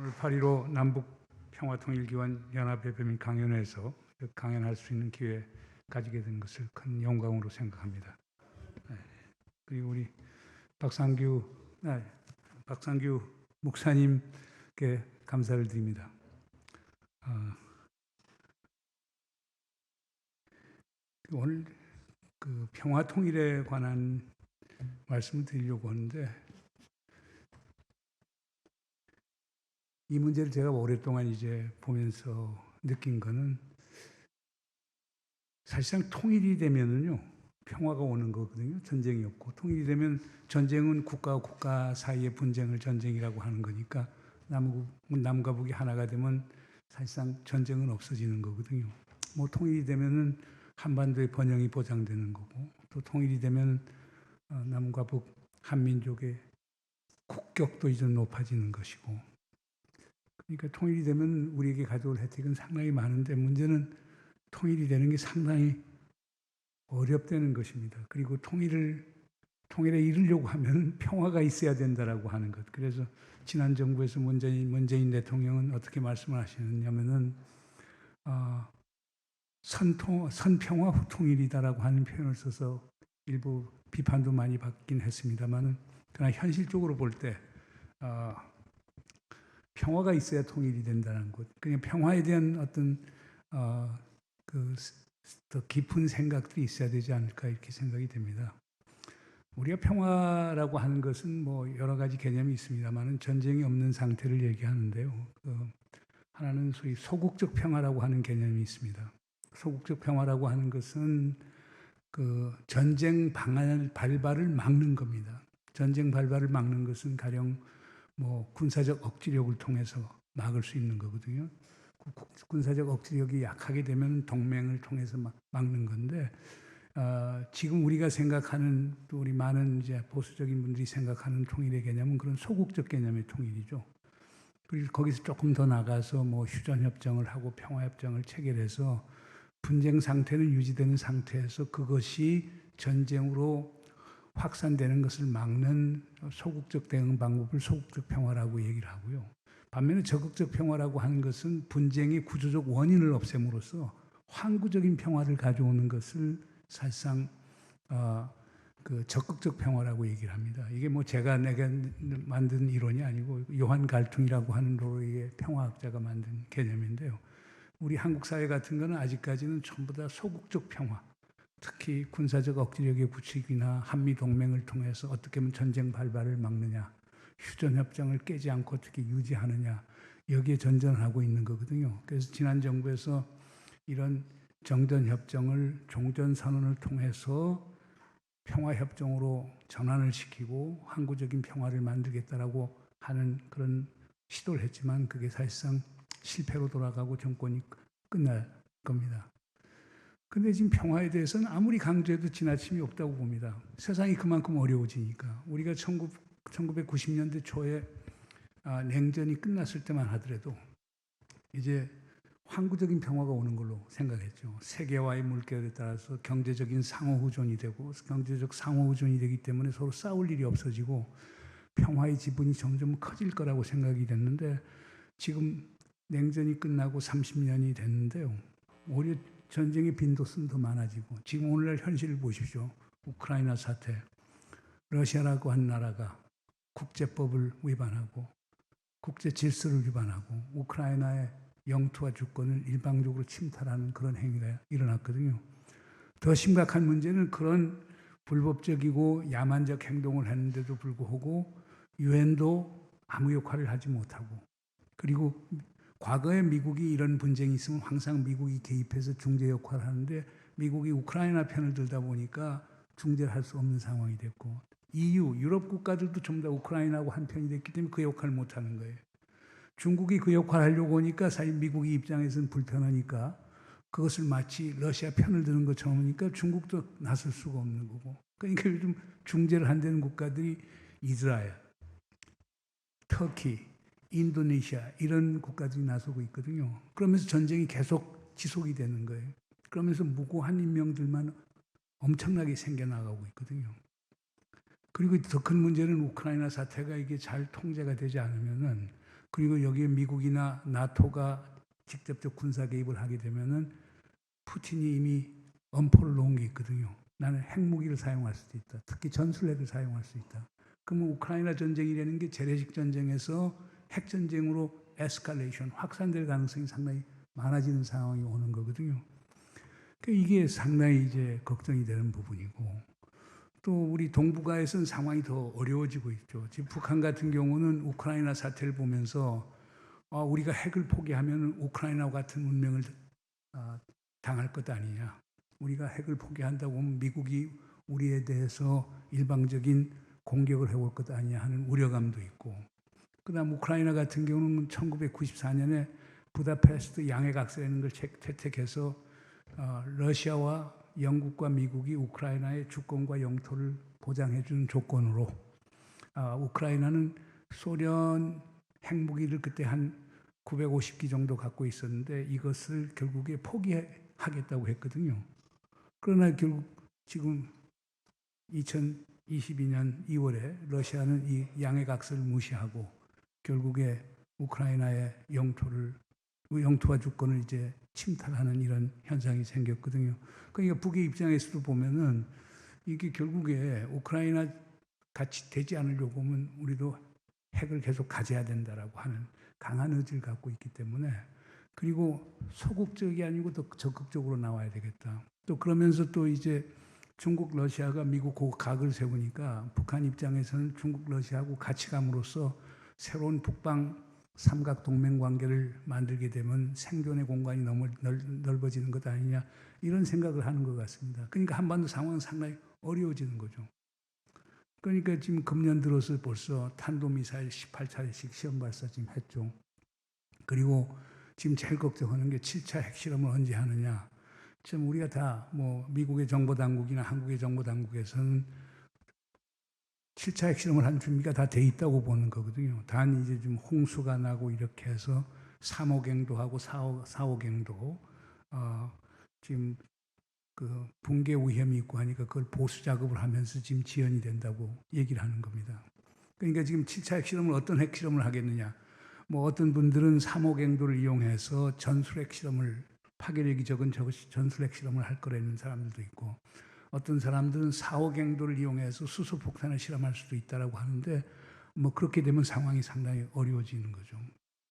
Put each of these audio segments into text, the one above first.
오늘 8.15 남북 평화통일기원 연합협회 및 강연회에서 강연할 수 있는 기회 가지게 된 것을 큰 영광으로 생각합니다. 그리고 우리 박상규 목사님께 감사를 드립니다. 오늘 그 평화통일에 관한 말씀을 드리려고 하는데, 이 문제를 제가 오랫동안 이제 보면서 느낀 거는, 사실상 통일이 되면은요, 평화가 오는 거거든요. 전쟁이 없고. 통일이 되면 전쟁은 국가와 국가 사이의 분쟁을 전쟁이라고 하는 거니까, 남과 북이 하나가 되면 사실상 전쟁은 없어지는 거거든요. 뭐 통일이 되면은 한반도의 번영이 보장되는 거고, 또 통일이 되면 남과 북 한민족의 국격도 이제 높아지는 것이고, 그러니까 통일이 되면 우리에게 가져올 혜택은 상당히 많은데, 문제는 통일이 되는 게 상당히 어렵다는 것입니다. 그리고 통일에 이르려고 하면 평화가 있어야 된다라고 하는 것. 그래서 지난 정부에서 문재인 대통령은 어떻게 말씀을 하시느냐면은 선평화 후통일이다라고 하는 표현을 써서 일부 비판도 많이 받긴 했습니다만은, 그러나 현실적으로 볼 때 평화가 있어야 통일이 된다는 것. 그냥 평화에 대한 어떤 더 깊은 생각들이 있어야 되지 않을까, 이렇게 생각이 됩니다. 우리가 평화라고 하는 것은 뭐 여러 가지 개념이 있습니다만은 전쟁이 없는 상태를 얘기하는데요. 하나는 소위 소국적 평화라고 하는 개념이 있습니다. 소국적 평화라고 하는 것은 전쟁 발발을 막는 겁니다. 전쟁 발발을 막는 것은 가령 뭐 군사적 억지력을 통해서 막을 수 있는 거거든요. 군사적 억지력이 약하게 되면 동맹을 통해서 막는 건데, 지금 우리가 생각하는, 또 우리 많은 이제 보수적인 분들이 생각하는 통일의 개념은 그런 소국적 개념의 통일이죠. 그리고 거기서 조금 더 나가서 뭐 휴전협정을 하고 평화협정을 체결해서 분쟁 상태는 유지되는 상태에서 그것이 전쟁으로 확산되는 것을 막는 소국적 대응 방법을 소국적 평화라고 얘기를 하고요. 반면에 적극적 평화라고 하는 것은 분쟁의 구조적 원인을 없앰으로써 항구적인 평화를 가져오는 것을 사실상 적극적 평화라고 얘기를 합니다. 이게 뭐 내가 만든 이론이 아니고 요한 갈퉁이라고 하는 노르웨이의 평화학자가 만든 개념인데요. 우리 한국 사회 같은 거는 아직까지는 전부 다 소국적 평화, 특히 군사적 억지력의 부추기나 한미동맹을 통해서 어떻게 하면 전쟁 발발을 막느냐, 휴전협정을 깨지 않고 어떻게 유지하느냐, 여기에 전전하고 있는 거거든요. 그래서 지난 정부에서 이런 정전협정을 종전선언을 통해서 평화협정으로 전환을 시키고 항구적인 평화를 만들겠다라고 하는 그런 시도를 했지만, 그게 사실상 실패로 돌아가고 정권이 끝날 겁니다. 근데 지금 평화에 대해서는 아무리 강조해도 지나침이 없다고 봅니다. 세상이 그만큼 어려워지니까. 우리가 1990년대 초에 냉전이 끝났을 때만 하더라도 이제 항구적인 평화가 오는 걸로 생각했죠. 세계화의 물결에 따라서 경제적인 상호후존이 되고, 경제적 상호후존이 되기 때문에 서로 싸울 일이 없어지고 평화의 지분이 점점 커질 거라고 생각이 됐는데, 지금 냉전이 끝나고 30년이 됐는데요. 오히려 전쟁의 빈도수는 더 많아지고, 지금 오늘날 현실을 보십시오. 우크라이나 사태, 러시아라고 한 나라가 국제법을 위반하고 국제 질서를 위반하고 우크라이나의 영토와 주권을 일방적으로 침탈하는 그런 행위가 일어났거든요. 더 심각한 문제는 그런 불법적이고 야만적 행동을 했는데도 불구하고 유엔도 아무 역할을 하지 못하고, 그리고 과거에 미국이 이런 분쟁이 있으면 항상 미국이 개입해서 중재 역할을 하는데, 미국이 우크라이나 편을 들다 보니까 중재를 할 수 없는 상황이 됐고, 유럽 국가들도 전부 다 우크라이나하고 한 편이 됐기 때문에 그 역할을 못하는 거예요. 중국이 그 역할을 하려고 하니까 사실 미국이 입장에서는 불편하니까 그것을 마치 러시아 편을 드는 것처럼 하니까 중국도 나설 수가 없는 거고, 그러니까 요즘 중재를 한다는 국가들이 이스라엘, 터키, 인도네시아 이런 국가들이 나서고 있거든요. 그러면서 전쟁이 계속 지속이 되는 거예요. 그러면서 무고한 인명들만 엄청나게 생겨나가고 있거든요. 그리고 더 큰 문제는 우크라이나 사태가 이게 잘 통제가 되지 않으면은 그리고 여기에 미국이나 나토가 직접적 군사 개입을 하게 되면은 푸틴이 이미 엄포를 놓은 게 있거든요. 나는 핵무기를 사용할 수도 있다. 특히 전술핵을 사용할 수 있다. 그러면 우크라이나 전쟁이라는 게 재래식 전쟁에서 핵 전쟁으로 에스컬레이션, 확산될 가능성이 상당히 많아지는 상황이 오는 거거든요. 그러니까 이게 상당히 이제 걱정이 되는 부분이고, 또 우리 동북아에서는 상황이 더 어려워지고 있죠. 지금 북한 같은 경우는 우크라이나 사태를 보면서 우리가 핵을 포기하면 우크라이나와 같은 운명을 당할 것 아니냐. 우리가 핵을 포기한다고 하면 미국이 우리에 대해서 일방적인 공격을 해올 것 아니냐 하는 우려감도 있고, 그다음 우크라이나 같은 경우는 1994년에 부다페스트 양해각서라는 걸 채택해서 러시아와 영국과 미국이 우크라이나의 주권과 영토를 보장해 주는 조건으로 우크라이나는 소련 핵무기를 그때 한 950기 정도 갖고 있었는데 이것을 결국에 포기하겠다고 했거든요. 그러나 결국 지금 2022년 2월에 러시아는 이 양해각서를 무시하고 결국에 우크라이나의 영토와 주권을 이제 침탈하는 이런 현상이 생겼거든요. 그러니까 북의 입장에서도 보면은 이게 결국에 우크라이나 같이 되지 않으려고 하면 우리도 핵을 계속 가져야 된다라고 하는 강한 의지를 갖고 있기 때문에, 그리고 소극적이 아니고 더 적극적으로 나와야 되겠다. 또 그러면서 또 이제 중국, 러시아가 미국 각을 세우니까 북한 입장에서는 중국, 러시아하고 같이 감으로써 새로운 북방 삼각 동맹 관계를 만들게 되면 생존의 공간이 너무 넓어지는 것 아니냐, 이런 생각을 하는 것 같습니다. 그러니까 한반도 상황은 상당히 어려워지는 거죠. 그러니까 지금 금년 들어서 벌써 탄도미사일 18차례씩 시험 발사 지금 했죠. 그리고 지금 제일 걱정하는 게 7차 핵실험을 언제 하느냐. 지금 우리가 다 뭐 미국의 정보당국이나 한국의 정보당국에서는 7차 핵실험을 한 준비가 다 돼 있다고 보는 거거든요. 단 이제 좀 홍수가 나고 이렇게 해서 3호갱도 하고 4호갱도 지금 그 붕괴 위험이 있고 하니까 그걸 보수 작업을 하면서 지금 지연이 된다고 얘기를 하는 겁니다. 그러니까 지금 7차 핵실험을 어떤 핵실험을 하겠느냐. 뭐 어떤 분들은 3호갱도를 이용해서 전술핵 실험을, 파괴력이 적은 전술핵 실험을 할 거라는 사람들도 있고, 어떤 사람들은 4호갱도를 이용해서 수소폭탄을 실험할 수도 있다라고 하는데, 뭐 그렇게 되면 상황이 상당히 어려워지는 거죠.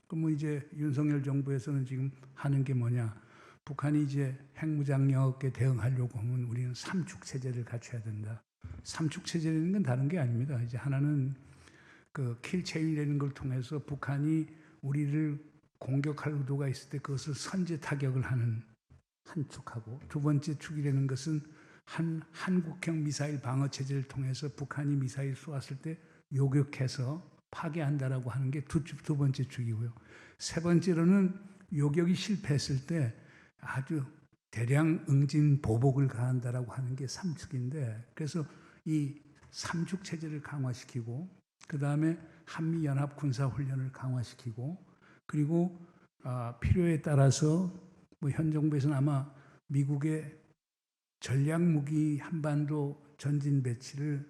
그럼 뭐 이제 윤석열 정부에서는 지금 하는 게 뭐냐? 북한이 이제 핵무장력에 대응하려고 하면 우리는 삼축 체제를 갖춰야 된다. 삼축 체제라는 건 다른 게 아닙니다. 이제 하나는 그 킬체인이라는 걸 통해서 북한이 우리를 공격할 의도가 있을 때 그것을 선제 타격을 하는 한 축하고, 두 번째 축이라는 것은 한국형 미사일 방어 체제를 통해서 북한이 미사일 쏘았을 때 요격해서 파괴한다라고 하는 게 두 번째 축이고요. 세 번째로는 요격이 실패했을 때 아주 대량 응징 보복을 가한다라고 하는 게 3축인데, 그래서 이 3축 체제를 강화시키고, 그 다음에 한미연합 군사훈련을 강화시키고, 그리고 필요에 따라서 뭐 현 정부에서는 아마 미국의 전략무기 한반도 전진 배치를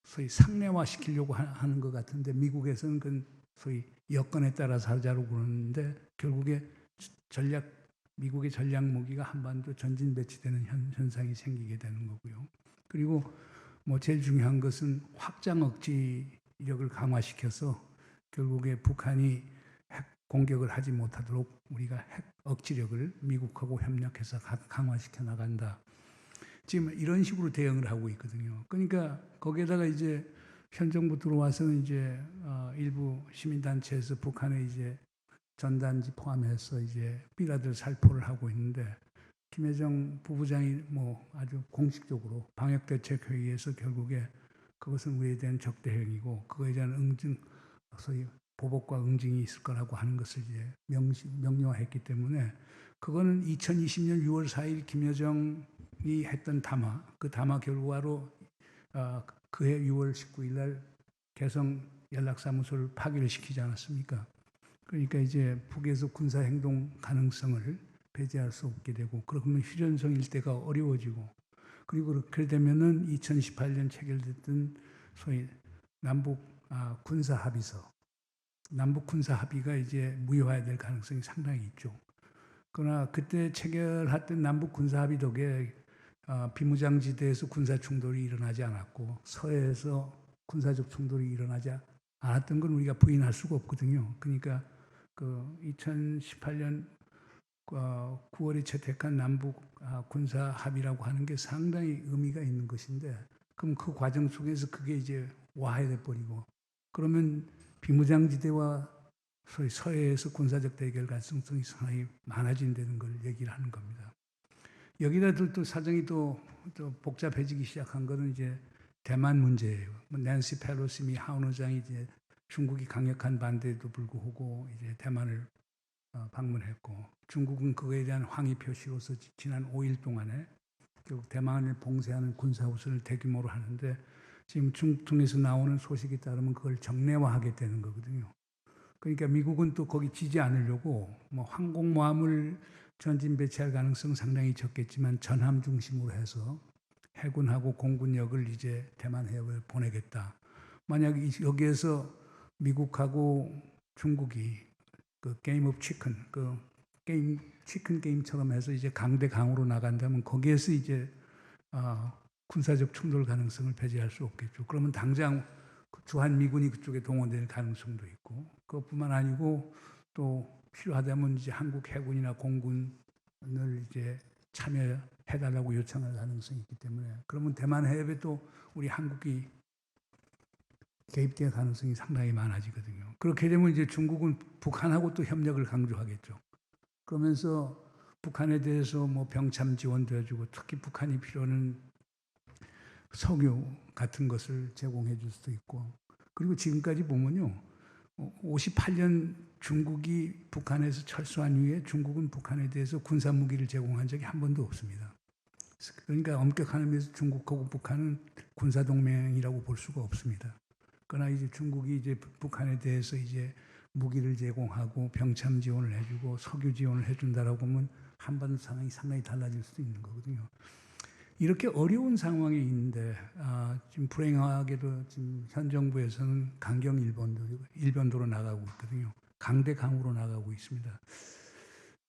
소위 상례화시키려고 하는 것 같은데, 미국에서는 그 소위 여건에 따라서 하자고 그러는데 결국에 미국의 전략무기가 한반도 전진 배치되는 현상이 생기게 되는 거고요. 그리고 뭐 제일 중요한 것은 확장 억지력을 강화시켜서 결국에 북한이 핵 공격을 하지 못하도록 우리가 핵 억지력을 미국하고 협력해서 강화시켜 나간다. 지금 이런 식으로 대응을 하고 있거든요. 그러니까 거기에다가 이제 현 정부 들어와서는 이제 일부 시민단체에서 북한의 이제 전단지 포함해서 이제 삐라들 살포를 하고 있는데, 김여정 부부장이 뭐 아주 공식적으로 방역대책회의에서 결국에 그것은 우리에 대한 적대행위고 그거에 대한 소위 보복과 응징이 있을 거라고 하는 것을 이제 명료화했기 때문에, 그거는 2020년 6월 4일 김여정이 했던 담화, 그 담화 결과로 그해 6월 19일 날 개성 연락사무소를 파기를 시키지 않았습니까? 그러니까 이제 북에서 군사행동 가능성을 배제할 수 없게 되고, 그러면 휴전성 일대가 어려워지고, 그리고 그렇게 되면은 2018년 체결됐던 소위 남북 군사 합의서, 남북 군사 합의가 이제 무효화될 가능성이 상당히 있죠. 그러나 그때 체결했던 남북 군사 합의 덕에 비무장지대에서 군사 충돌이 일어나지 않았고 서해에서 군사적 충돌이 일어나지 않았던 건 우리가 부인할 수가 없거든요. 그러니까 그 2018년 9월에 채택한 남북 군사 합의라고 하는 게 상당히 의미가 있는 것인데, 그럼 그 과정 속에서 그게 이제 와해돼 버리고, 그러면 비무장지대와 소위 서해에서 군사적 대결 가능성이 상당히 많아진다는 걸 얘기를 하는 겁니다. 여기다 또 사정이 또 복잡해지기 시작한 거는 이제 대만 문제예요. 낸시 펠로시 미 하원 의장이 이제 중국이 강력한 반대에도 불구하고 이제 대만을 방문했고, 중국은 그거에 대한 항의 표시로서 지난 5일 동안에 결국 대만을 봉쇄하는 군사우선을 대규모로 하는데, 지금 중국 통해서 나오는 소식에 따르면 그걸 정례화하게 되는 거거든요. 그러니까 미국은 또 거기 지지 않으려고 뭐 항공모함을 전진 배치할 가능성은 상당히 적겠지만 전함 중심으로 해서 해군하고 공군력을 이제 대만 해역을 보내겠다. 만약 여기에서 미국하고 중국이 그 게임 오브 치킨, 그 게임 치킨 게임처럼 해서 이제 강대 강으로 나간다면 거기에서 이제 군사적 충돌 가능성을 배제할 수 없겠죠. 그러면 당장 주한 미군이 그쪽에 동원될 가능성도 있고, 그것뿐만 아니고 또 필요하다면 이제 한국 해군이나 공군을 이제 참여해달라고 요청할 가능성이 있기 때문에, 그러면 대만 해협에 또 우리 한국이 개입될 가능성이 상당히 많아지거든요. 그렇게 되면 이제 중국은 북한하고 또 협력을 강조하겠죠. 그러면서 북한에 대해서 뭐 병참 지원도 해주고, 특히 북한이 필요한 석유 같은 것을 제공해 줄 수도 있고, 그리고 지금까지 보면요, 58년 중국이 북한에서 철수한 이후에 중국은 북한에 대해서 군사 무기를 제공한 적이 한 번도 없습니다. 그러니까 엄격한 의미에서 중국하고 북한은 군사 동맹이라고 볼 수가 없습니다. 그러나 이제 중국이 이제 북한에 대해서 이제 무기를 제공하고 병참 지원을 해주고 석유 지원을 해준다라고 하면 한반도 상황이 상당히 달라질 수도 있는 거거든요. 이렇게 어려운 상황에 있는데 지금 불행하게도 지금 현 정부에서는 강경 일변도로 나가고 있거든요. 강대 강으로 나가고 있습니다.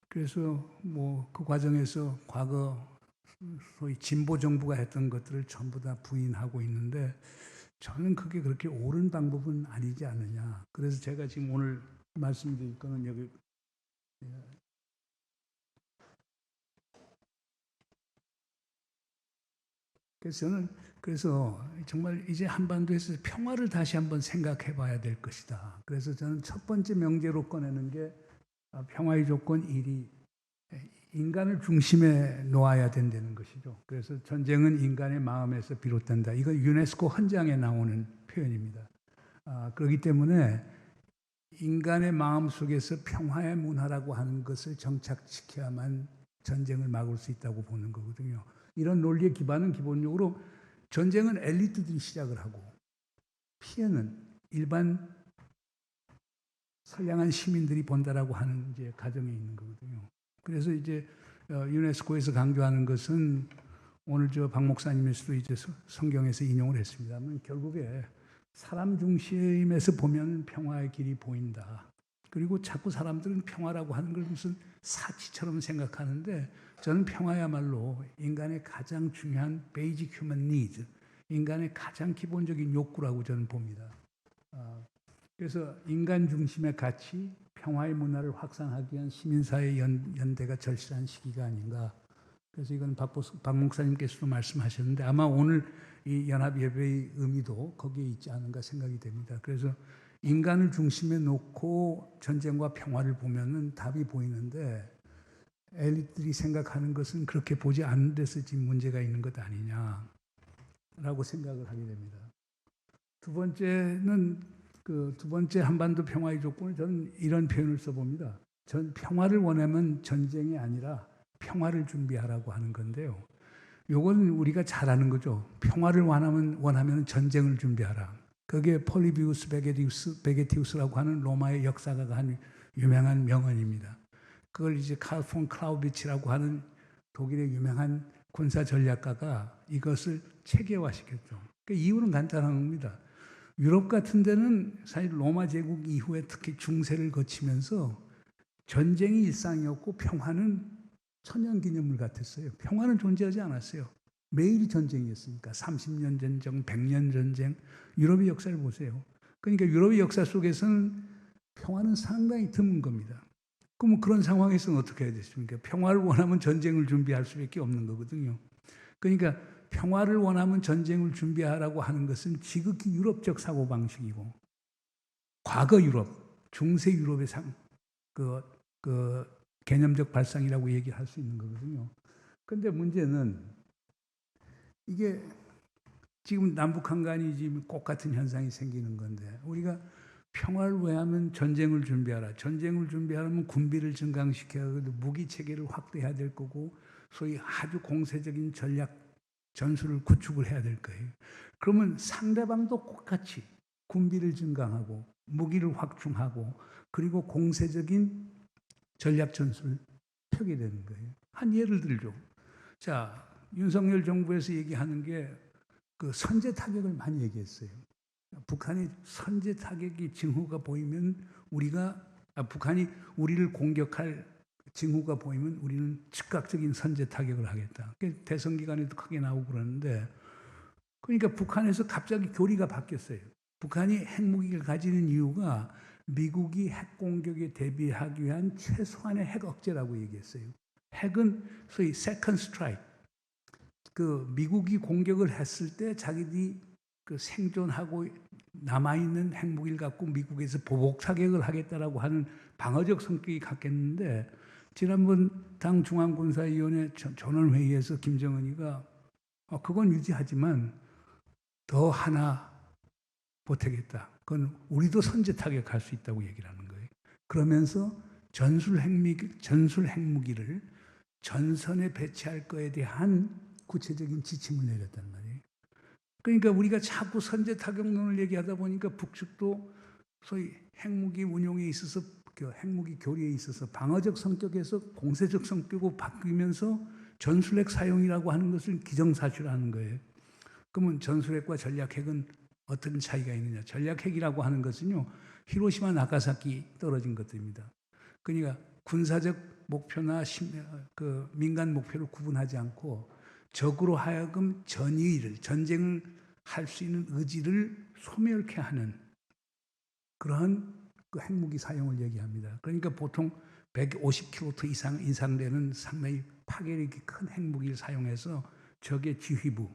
그래서 뭐 그 과정에서 과거 소위 진보 정부가 했던 것들을 전부 다 부인하고 있는데, 저는 그게 그렇게 옳은 방법은 아니지 않느냐. 그래서 제가 지금 오늘 말씀드릴 거는 여기 그래서 정말 이제 한반도에서 평화를 다시 한번 생각해 봐야 될 것이다. 그래서 저는 첫 번째 명제로 꺼내는 게 평화의 조건 1이 인간을 중심에 놓아야 된다는 것이죠. 그래서 전쟁은 인간의 마음에서 비롯된다. 이거 유네스코 헌장에 나오는 표현입니다. 그렇기 때문에 인간의 마음 속에서 평화의 문화라고 하는 것을 정착시켜야만 전쟁을 막을 수 있다고 보는 거거든요. 이런 논리의 기반은 기본적으로 전쟁은 엘리트들이 시작을 하고 피해는 일반 선량한 시민들이 본다라고 하는 이제 가정에 있는 거거든요. 그래서 이제 유네스코에서 강조하는 것은 오늘 박 목사님에서도 이제 성경에서 인용을 했습니다만, 결국에 사람 중심에서 보면 평화의 길이 보인다. 그리고 자꾸 사람들은 평화라고 하는 걸 무슨 사치처럼 생각하는데, 저는 평화야말로 인간의 가장 중요한 베이직 휴먼 니드, 인간의 가장 기본적인 욕구라고 저는 봅니다. 그래서 인간 중심의 가치, 평화의 문화를 확산하기 위한 시민사회 연대가 절실한 시기가 아닌가. 그래서 이건 박 목사님께서도 말씀하셨는데, 아마 오늘 이 연합예배의 의미도 거기에 있지 않은가 생각이 됩니다. 그래서 인간을 중심에 놓고 전쟁과 평화를 보면은 답이 보이는데, 엘리트들이 생각하는 것은 그렇게 보지 않는 데서 지금 문제가 있는 것 아니냐라고 생각을 하게 됩니다. 두 번째 한반도 평화의 조건을 저는 이런 표현을 써봅니다. 평화를 원하면 전쟁이 아니라 평화를 준비하라고 하는 건데요. 요건 우리가 잘 아는 거죠. 평화를 원하면 전쟁을 준비하라. 그게 폴리비우스 베게티우스라고 하는 로마의 역사가가 한 유명한 명언입니다. 그걸 이제 칼 폰 클라우비치라고 하는 독일의 유명한 군사 전략가가 이것을 체계화시켰죠. 그 이유는 간단한 겁니다. 유럽 같은 데는 사실 로마 제국 이후에 특히 중세를 거치면서 전쟁이 일상이었고 평화는 천년기념물 같았어요. 평화는 존재하지 않았어요. 매일이 전쟁이었으니까 30년 전쟁, 100년 전쟁, 유럽의 역사를 보세요. 그러니까 유럽의 역사 속에서는 평화는 상당히 드문 겁니다. 그럼 그런 상황에서는 어떻게 해야 되십니까? 평화를 원하면 전쟁을 준비할 수밖에 없는 거거든요. 그러니까 평화를 원하면 전쟁을 준비하라고 하는 것은 지극히 유럽적 사고방식이고 과거 유럽, 중세 유럽의 그 개념적 발상이라고 얘기할 수 있는 거거든요. 그런데 문제는 이게 지금 남북 한간이 지금 똑같은 현상이 생기는 건데 우리가 평화를 위하면 전쟁을 준비하라. 전쟁을 준비하려면 군비를 증강시켜야 무기 체계를 확대해야 될 거고 소위 아주 공세적인 전략 전술을 구축을 해야 될 거예요. 그러면 상대방도 똑같이 군비를 증강하고 무기를 확충하고 그리고 공세적인 전략 전술을 펴게 되는 거예요. 한 예를 들죠. 자, 윤석열 정부에서 얘기하는 게 그 선제 타격을 많이 얘기했어요. 북한이 선제 타격이 징후가 보이면 북한이 우리를 공격할 징후가 보이면 우리는 즉각적인 선제 타격을 하겠다. 대선 기간에도 크게 나오고 그러는데 그러니까 북한에서 갑자기 교리가 바뀌었어요. 북한이 핵무기를 가지는 이유가 미국이 핵 공격에 대비하기 위한 최소한의 핵 억제라고 얘기했어요. 핵은 소위 세컨드 스트라이크. 그 미국이 공격을 했을 때 자기들이 그 생존하고 남아있는 핵무기를 갖고 미국에서 보복 사격을 하겠다라고 하는 방어적 성격이 갖겠는데 지난번 당 중앙군사위원회 전원회의에서 김정은이가 그건 유지하지만 더 하나 보태겠다. 그건 우리도 선제 타격할 수 있다고 얘기를 하는 거예요. 그러면서 전술 핵무기를 전선에 배치할 거에 대한 구체적인 지침을 내렸단 말이에요. 그러니까 우리가 자꾸 선제 타격론을 얘기하다 보니까 북측도 소위 핵무기 운용에 있어서 핵무기 교리에 있어서 방어적 성격에서 공세적 성격으로 바뀌면서 전술핵 사용이라고 하는 것을 기정사실화하는 거예요. 그러면 전술핵과 전략핵은 어떤 차이가 있느냐? 전략핵이라고 하는 것은요, 히로시마 나가사키 떨어진 것들입니다. 그러니까 군사적 목표나 민간 목표를 구분하지 않고 적으로 하여금 전쟁을 할 수 있는 의지를 소멸케 하는 그러한 그 핵무기 사용을 얘기합니다. 그러니까 보통 150km 이상 되는 상당히 파괴력이 큰 핵무기를 사용해서 적의 지휘부,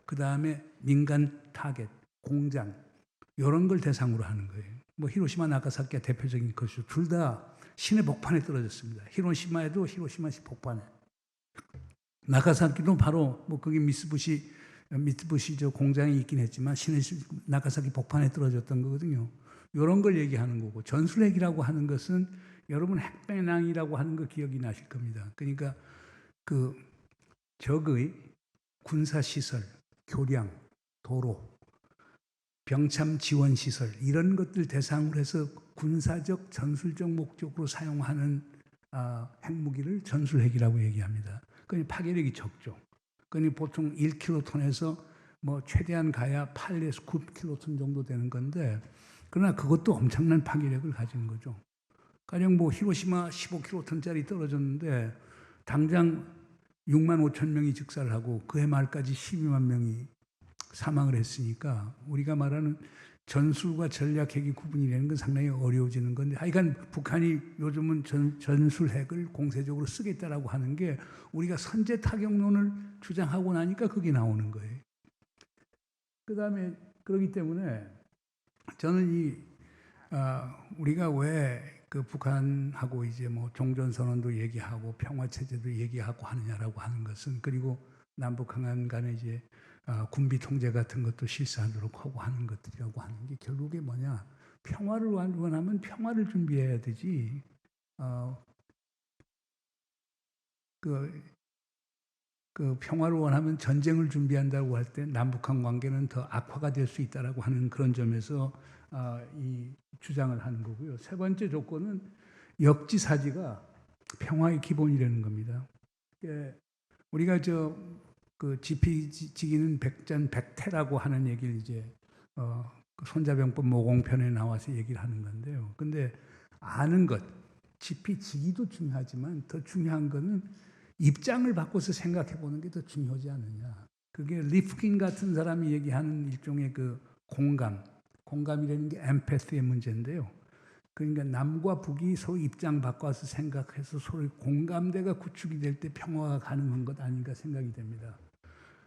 그 다음에 민간 타겟, 공장 이런 걸 대상으로 하는 거예요. 뭐 히로시마 나가사키가 대표적인 것이죠. 둘 다 신의 복판에 떨어졌습니다. 히로시마에도 히로시마시 복판에, 나가사키도 바로 뭐 거기 미쓰부시 저 공장이 있긴 했지만 신의 나가사키 복판에 떨어졌던 거거든요. 이런 걸 얘기하는 거고 전술핵이라고 하는 것은 여러분 핵배낭이라고 하는 거 기억이 나실 겁니다. 그러니까 그 적의 군사시설, 교량, 도로, 병참 지원 시설 이런 것들 대상으로 해서 군사적 전술적 목적으로 사용하는 핵무기를 전술핵이라고 얘기합니다. 그러니까 파괴력이 적죠. 그러니까 보통 1킬로톤에서 뭐 최대한 가야 8에서 9킬로톤 정도 되는 건데 그러나 그것도 엄청난 파괴력을 가진 거죠. 가령 뭐 히로시마 15킬로톤짜리 떨어졌는데 당장 6만 5천 명이 즉사를 하고 그해 말까지 12만 명이 사망을 했으니까 우리가 말하는 전술과 전략핵이 구분이 되는 건 상당히 어려워지는 건데 하여간 북한이 요즘은 전술핵을 공세적으로 쓰겠다라고 하는 게 우리가 선제 타격론을 주장하고 나니까 그게 나오는 거예요. 그 다음에 그렇기 때문에 저는 우리가 왜 그 북한하고 이제 뭐 종전선언도 얘기하고 평화체제도 얘기하고 하느냐라고 하는 것은 그리고 남북한간 간에 이제 군비 통제 같은 것도 실시하도록 하고 하는 것들이라고 하는 게 결국에 뭐냐? 평화를 원하면 평화를 준비해야 되지. 그 평화를 원하면 전쟁을 준비한다고 할 때 남북한 관계는 더 악화가 될 수 있다라고 하는 그런 점에서 이 주장을 하는 거고요. 세 번째 조건은 역지사지가 평화의 기본이라는 겁니다. 우리가 그 지피지기는 백전백태라고 하는 얘기를 이제 그 손자병법 모공편에 나와서 얘기를 하는 건데요. 근데 아는 것, 지피지기도 중요하지만 더 중요한 거는 입장을 바꿔서 생각해 보는 게 더 중요하지 않느냐. 그게 리프킨 같은 사람이 얘기하는 일종의 그 공감이라는 게 엠패스의 문제인데요. 그러니까 남과 북이 서로 입장 바꿔서 생각해서 서로 공감대가 구축이 될 때 평화가 가능한 것 아닌가 생각이 됩니다.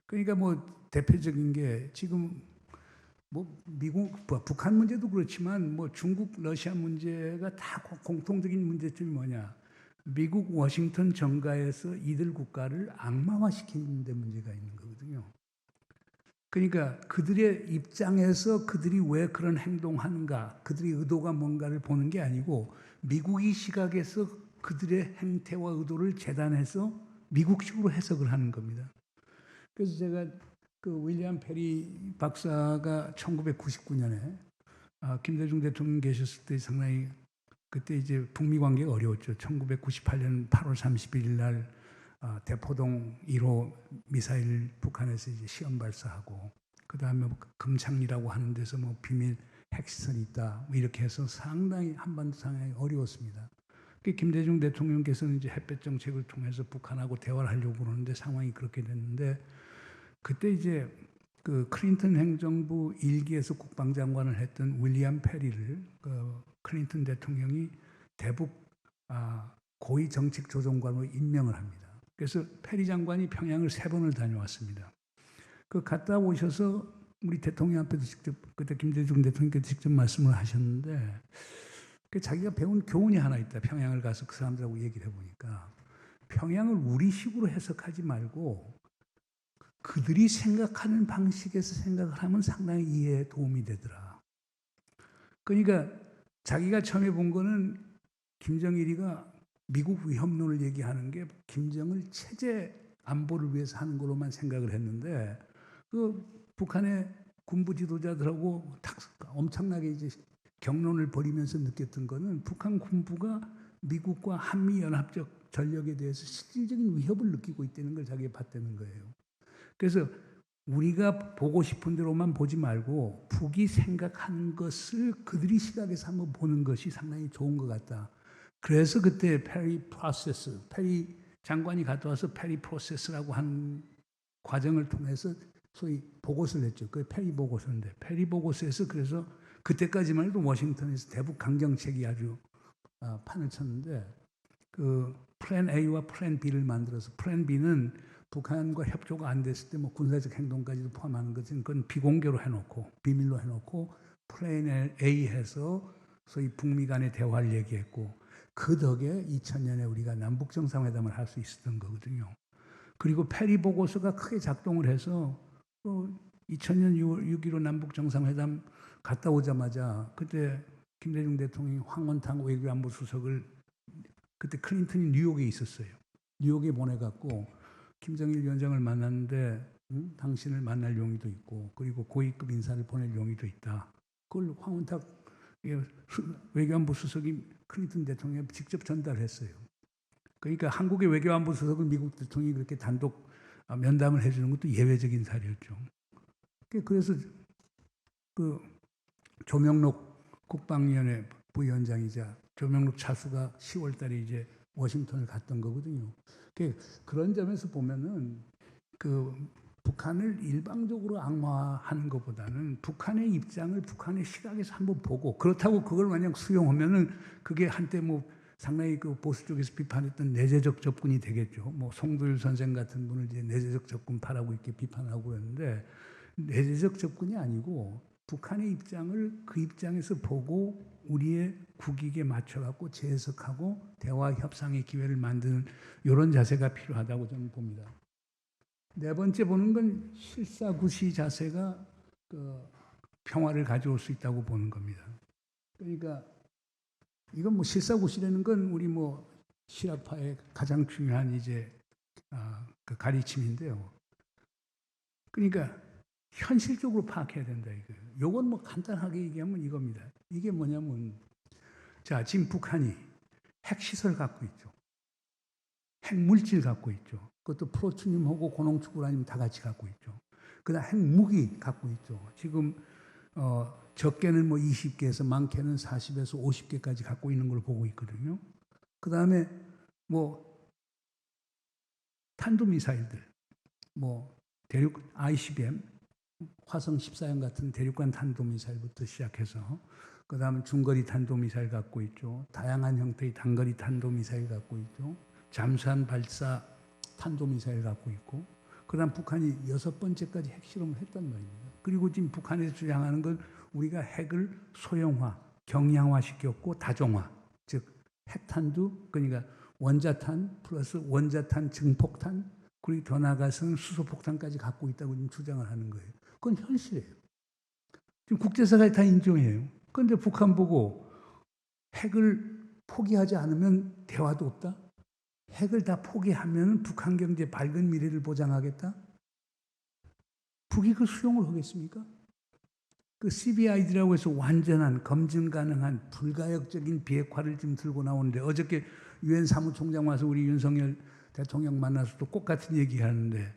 그러니까 뭐 대표적인 게 지금 뭐 미국, 북한 문제도 그렇지만 뭐 중국, 러시아 문제가 다 공통적인 문제점이 뭐냐? 미국 워싱턴 정가에서 이들 국가를 악마화시키는 데 문제가 있는 거거든요. 그러니까 그들의 입장에서 그들이 왜 그런 행동하는가, 그들의 의도가 뭔가를 보는 게 아니고 미국의 시각에서 그들의 행태와 의도를 재단해서 미국식으로 해석을 하는 겁니다. 그래서 제가 그 윌리엄 페리 박사가 1999년에 김대중 대통령 계셨을 때 상당히 그때 이제 북미 관계가 어려웠죠. 1998년 8월 31일 날 대포동 1호 미사일 북한에서 이제 시험 발사하고 그 다음에 금창리라고 하는 데서 뭐 비밀 핵시설이 있다 뭐 이렇게 해서 상당히 한반도 상황이 어려웠습니다. 김대중 대통령께서는 이제 햇볕 정책을 통해서 북한하고 대화를 하려고 그러는데 상황이 그렇게 됐는데 그때 이제 그 클린턴 행정부 1기에서 국방장관을 했던 윌리엄 페리를 그 클린턴 대통령이 대북 고위 정책조정관으로 임명을 합니다. 그래서 페리 장관이 평양을 3번을 다녀왔습니다. 그 갔다 오셔서 우리 대통령 앞에도 직접 그때 김대중 대통령께서 직접 말씀을 하셨는데 자기가 배운 교훈이 하나 있다. 평양을 가서 그 사람들하고 얘기를 해보니까 평양을 우리식으로 해석하지 말고 그들이 생각하는 방식에서 생각을 하면 상당히 이해에 도움이 되더라. 그러니까 자기가 처음에 본 거는 김정일이가 미국 위협론을 얘기하는 게 김정일 체제 안보를 위해서 하는 걸로만 생각을 했는데 그 북한의 군부 지도자들하고 엄청나게 이제 격론을 벌이면서 느꼈던 거는 북한 군부가 미국과 한미연합적 전력에 대해서 실질적인 위협을 느끼고 있다는 걸 자기가 봤다는 거예요. 그래서 우리가 보고 싶은 대로만 보지 말고 북이 생각하는 것을 그들이 시각에서 한번 보는 것이 상당히 좋은 것 같다. 그래서 그때 페리 장관이 갔다 와서 페리 프로세스라고 한 과정을 통해서 소위 보고서를 냈죠. 그 페리 보고서인데 페리 보고서에서 그래서 그때까지만 해도 워싱턴에서 대북 강경책이 아주 판을 쳤는데 그 플랜 A와 플랜 B를 만들어서 플랜 B는 북한과 협조가 안 됐을 때 뭐 군사적 행동까지도 포함하는 것은 그건 비공개로 해놓고 비밀로 해놓고 플랜 A 해서 소위 북미 간의 대화를 얘기했고 그 덕에 2000년에 우리가 남북 정상회담을 할 수 있었던 거거든요. 그리고 페리 보고서가 크게 작동을 해서 2000년 6.15 남북 정상회담 갔다 오자마자 그때 김대중 대통령이 황원탕 외교안보 수석을 그때 클린턴이 뉴욕에 있었어요. 뉴욕에 보내갖고 김정일 위원장을 만났는데 당신을 만날 용의도 있고 그리고 고위급 인사를 보낼 용의도 있다. 그걸 황원탁 외교안보 수석이 클린턴 대통령에 직접 전달했어요. 그러니까 한국의 외교안보 수석을 미국 대통령이 그렇게 단독 면담을 해주는 것도 예외적인 사례였죠. 그래서 그 조명록 국방위원회 부위원장이자 조명록 차수가 10월 달에 이제 워싱턴을 갔던 거거든요. 그런 점에서 보면은 그 북한을 일방적으로 악마화하는 것보다는 북한의 입장을 북한의 시각에서 한번 보고 그렇다고 그걸 만약 수용하면은 그게 한때 뭐 상당히 그 보수 쪽에서 비판했던 내재적 접근이 되겠죠. 뭐 송도일 선생 같은 분을 이제 내재적 접근파라고 이렇게 비판하고 그랬는데 내재적 접근이 아니고 북한의 입장을 그 입장에서 보고 우리의 국익에 맞춰갖고 재해석하고 대화 협상의 기회를 만드는 이런 자세가 필요하다고 저는 봅니다. 네 번째 보는 건 실사구시 자세가 그 평화를 가져올 수 있다고 보는 겁니다. 그러니까 이건 뭐 실사구시라는 건 우리 뭐 실학파의 가장 중요한 이제 그 가르침인데요. 그러니까 현실적으로 파악해야 된다 이거예요. 요건 뭐 간단하게 얘기하면 이겁니다. 이게 뭐냐면 자 지금 북한이 핵시설 갖고 있죠. 핵물질 갖고 있죠. 그것도 프로토늄하고 고농축 우라늄 다 같이 갖고 있죠. 그다음 핵무기 갖고 있죠. 지금 적게는 뭐 20개에서 많게는 40에서 50개까지 갖고 있는 걸 보고 있거든요. 그 다음에 뭐 탄도미사일들, 뭐 대륙 ICBM, 화성 14형 같은 대륙간 탄도미사일부터 시작해서 그 다음에 중거리 탄도미사일 갖고 있죠. 다양한 형태의 단거리 탄도미사일 갖고 있죠. 잠수함 발사 탄도미사일 갖고 있고 그 다음 북한이 6번째까지 핵실험을 했단 말입니다. 그리고 지금 북한에서 주장하는 건 우리가 핵을 소형화, 경량화시켰고 다종화, 즉 핵탄두, 그러니까 원자탄 플러스 원자탄 증폭탄 그리고 더 나아가서는 수소폭탄까지 갖고 있다고 지금 주장을 하는 거예요. 그건 현실이에요. 지금 국제사가 다 인정해요. 그런데 북한 보고 핵을 포기하지 않으면 대화도 없다? 핵을 다 포기하면 북한 경제 밝은 미래를 보장하겠다? 북이 그 수용을 하겠습니까? 그 CBID라고 해서 완전한 검증 가능한 불가역적인 비핵화를 지금 들고 나오는데 어저께 유엔 사무총장 와서 우리 윤석열 대통령 만나서 또 똑같은 얘기하는데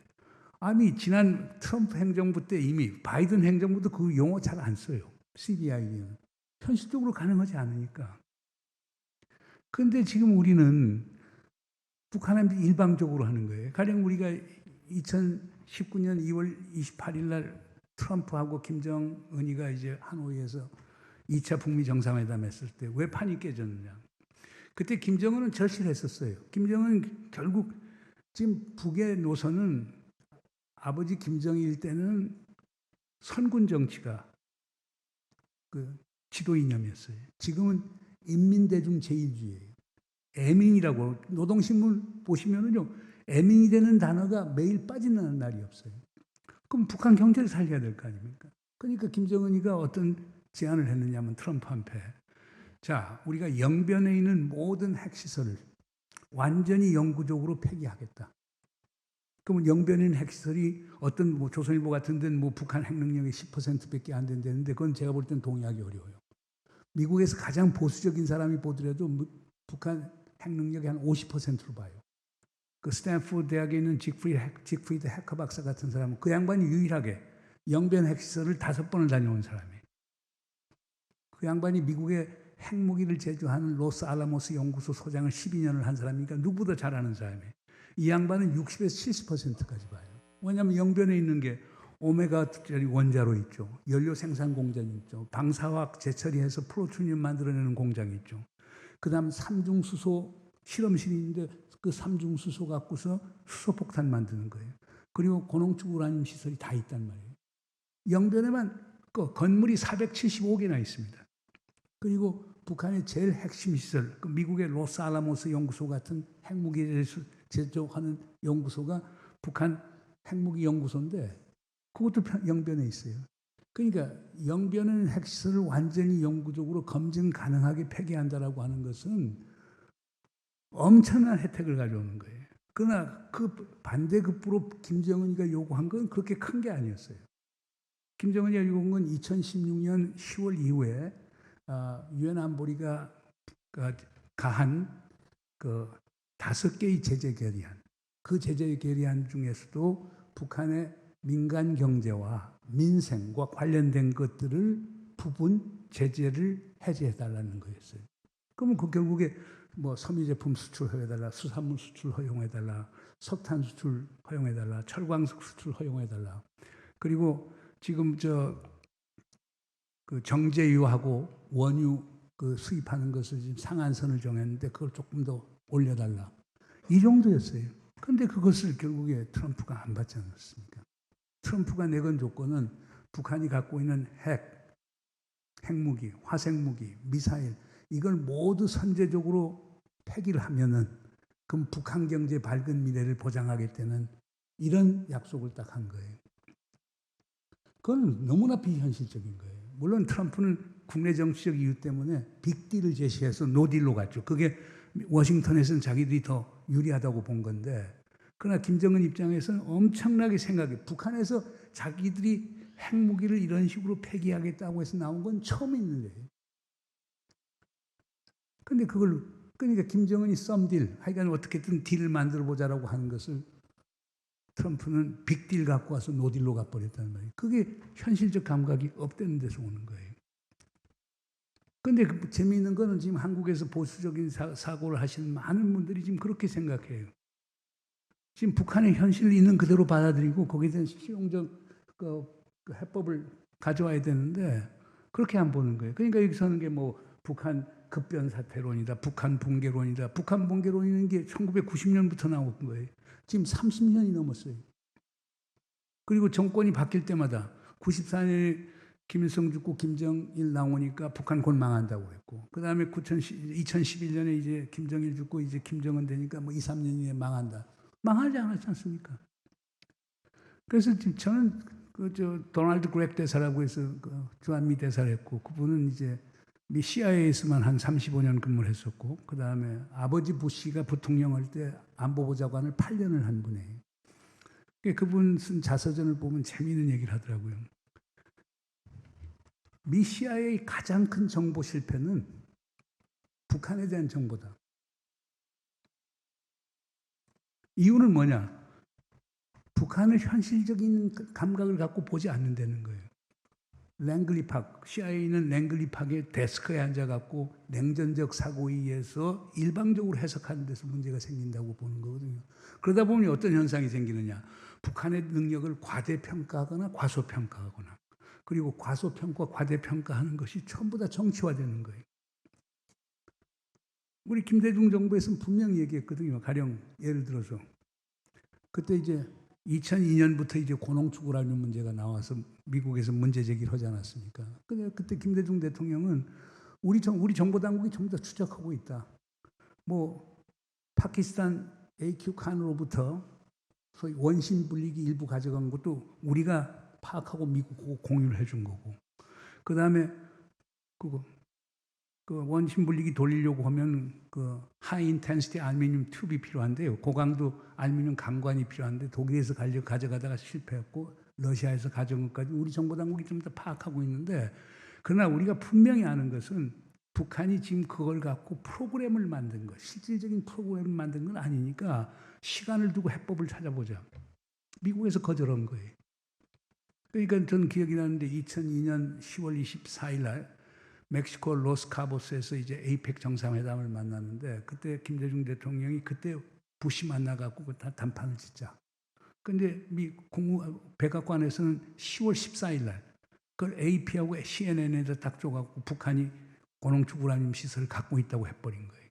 아니 지난 트럼프 행정부 때 이미 바이든 행정부도 그 용어 잘 안 써요. CBID는 현실적으로 가능하지 않으니까. 그런데 지금 우리는 북한한테 일방적으로 하는 거예요. 가령 우리가 2019년 2월 28일 날 트럼프하고 김정은이가 이제 하노이에서 2차 북미 정상회담 했을 때 왜 판이 깨졌느냐. 그때 김정은은 절실했었어요. 김정은 결국 지금 북의 노선은 아버지 김정일 때는 선군 정치가 그 지도 이념이었어요. 지금은 인민대중 제일주의예요. 애민이라고 노동신문 보시면은요, 애민이라는 단어가 매일 빠지는 날이 없어요. 그럼 북한 경제를 살려야 될 거 아닙니까? 그러니까 김정은이가 어떤 제안을 했느냐면 트럼프한테 자, 우리가 영변에 있는 모든 핵시설을 완전히 영구적으로 폐기하겠다. 그러면 영변에 있는 핵시설이 어떤 뭐 조선일보 같은 데는 뭐 북한 핵 능력의 10%밖에 안 된다는데 그건 제가 볼 땐 동의하기 어려워요. 미국에서 가장 보수적인 사람이 보더라도 북한 핵 능력의 한 50%로 봐요. 그 스탠포드 대학에 있는 직프리드 해커 박사 같은 사람은 그 양반이 유일하게 영변 핵시설을 5번을 다녀온 사람이에요. 그 양반이 미국의 핵무기를 제조하는 로스 알라모스 연구소 소장을 12년을 한 사람이니까 누구보다 잘 아는 사람이에요. 이 양반은 60에서 70%까지 봐요. 왜냐하면 영변에 있는 게 오메가짜리 원자로 있죠. 연료 생산 공장이 있죠. 방사화학 재처리해서 플루토늄 만들어내는 공장이 있죠. 그 다음 삼중수소 실험실이 있는데 그 삼중수소 갖고서 수소폭탄 만드는 거예요. 그리고 고농축 우라늄 시설이 다 있단 말이에요. 영변에만 그 건물이 475개나 있습니다. 그리고 북한의 제일 핵심 시설, 그 미국의 로스알라모스 연구소 같은 핵무기 제조하는 연구소가 북한 핵무기 연구소인데 그것도 영변에 있어요. 그러니까 영변은 핵시설을 완전히 영구적으로 검증 가능하게 폐기한다라고 하는 것은 엄청난 혜택을 가져오는 거예요. 그러나 그 반대급부로 김정은이가 요구한 건 그렇게 큰 게 아니었어요. 김정은이가 요구한 건 2016년 10월 이후에 유엔 안보리가 가한 그 5개의 제재 결의안, 그 제재 결의안 중에서도 북한의 민간 경제와 민생과 관련된 것들을 부분 제재를 해제해달라는 거였어요. 그러면 그 결국에 뭐 섬유 제품 수출 허용해달라, 수산물 수출 허용해달라, 석탄 수출 허용해달라, 철광석 수출 허용해달라. 그리고 지금 그 정제유하고 원유 그 수입하는 것을 지금 상한선을 정했는데 그걸 조금 더 올려달라. 이 정도였어요. 그런데 그것을 결국에 트럼프가 안 받지 않았습니까? 트럼프가 내건 조건은 북한이 갖고 있는 핵무기, 화생무기, 미사일 이걸 모두 선제적으로 폐기를 하면은 그럼 북한 경제 밝은 미래를 보장하겠다는 이런 약속을 딱 한 거예요. 그건 너무나 비현실적인 거예요. 물론 트럼프는 국내 정치적 이유 때문에 빅딜을 제시해서 노딜로 갔죠. 그게 워싱턴에서는 자기들이 더 유리하다고 본 건데 그러나 김정은 입장에서는 엄청나게 생각해. 북한에서 자기들이 핵무기를 이런 식으로 폐기하겠다고 해서 나온 건 처음 있는 거예요. 근데 그러니까 김정은이 썸딜, 하여간 어떻게든 딜을 만들어 보자라고 하는 것을 트럼프는 빅딜 갖고 와서 노딜로 가버렸단 말이에요. 그게 현실적 감각이 없다는 데서 오는 거예요. 근데 재미있는 거는 지금 한국에서 보수적인 사고를 하시는 많은 분들이 지금 그렇게 생각해요. 지금 북한의 현실을 있는 그대로 받아들이고 거기에 대한 실용적 해법을 가져와야 되는데 그렇게 안 보는 거예요. 그러니까 여기서는 게 뭐 북한 급변 사태론이다, 북한 붕괴론이다. 북한 붕괴론이라는 게 1990년부터 나온 거예요. 지금 30년이 넘었어요. 그리고 정권이 바뀔 때마다 94년에 김일성 죽고 김정일 나오니까 북한 곧 망한다고 했고, 그 다음에 2011년에 이제 김정일 죽고 이제 김정은 되니까 뭐 2, 3년 이내 망한다. 망하지 않았지 않습니까? 그래서 저는 도널드 그렉 대사라고 해서 주한미 대사를 했고, 그분은 이제 미 CIA에서만 한 35년 근무를 했었고, 그 다음에 아버지 부시가 부통령 할 때 안보보좌관을 8년을 한 분이에요. 그분 쓴 자서전을 보면 재미있는 얘기를 하더라고요. 미 CIA 가장 큰 정보 실패는 북한에 대한 정보다. 이유는 뭐냐? 북한을 현실적인 감각을 갖고 보지 않는다는 거예요. 랭글리 팍, CIA는 랭글리 팍의 데스크에 앉아갖고 냉전적 사고에 의해서 일방적으로 해석하는 데서 문제가 생긴다고 보는 거거든요. 그러다 보면 어떤 현상이 생기느냐? 북한의 능력을 과대평가하거나 과소평가하거나, 그리고 과소평가, 과대평가하는 것이 전부 다 정치화되는 거예요. 우리 김대중 정부에서는 분명히 얘기했거든요. 가령 예를 들어서 그때 이제 2002년부터 이제 고농축 우라늄 문제가 나와서 미국에서 문제 제기를 하지 않았습니까? 그때 김대중 대통령은 우리 정보 당국이 전부 다 추적하고 있다. 뭐 파키스탄 AQ 칸으로부터 소위 원심 분리기 일부 가져간 것도 우리가 파악하고 미국하고 공유를 해준 거고, 그 다음에 그 원심 분리기 돌리려고 하면 그 하이 인텐시티 알루미늄 튜브이 필요한데요. 고강도 알루미늄 강관이 필요한데 독일에서 가져가다가 실패했고 러시아에서 가져온 것까지 우리 정보 당국이 좀 더 파악하고 있는데, 그러나 우리가 분명히 아는 것은 북한이 지금 그걸 갖고 프로그램을 만든 것, 실질적인 프로그램을 만든 건 아니니까 시간을 두고 해법을 찾아보자. 미국에서 거절한 거예요. 그러니까 저는 기억이 나는데 2002년 10월 24일 날 멕시코 로스카보스에서 이제 에이펙 정상회담을 만났는데, 그때 김대중 대통령이 그때 부시 만나갖고 다 담판을 짓자. 근데 미 백악관에서는 10월 14일 날 그걸 AP하고 CNN에다 딱 줘갖고 북한이 고농축 우라늄 시설을 갖고 있다고 해버린 거예요.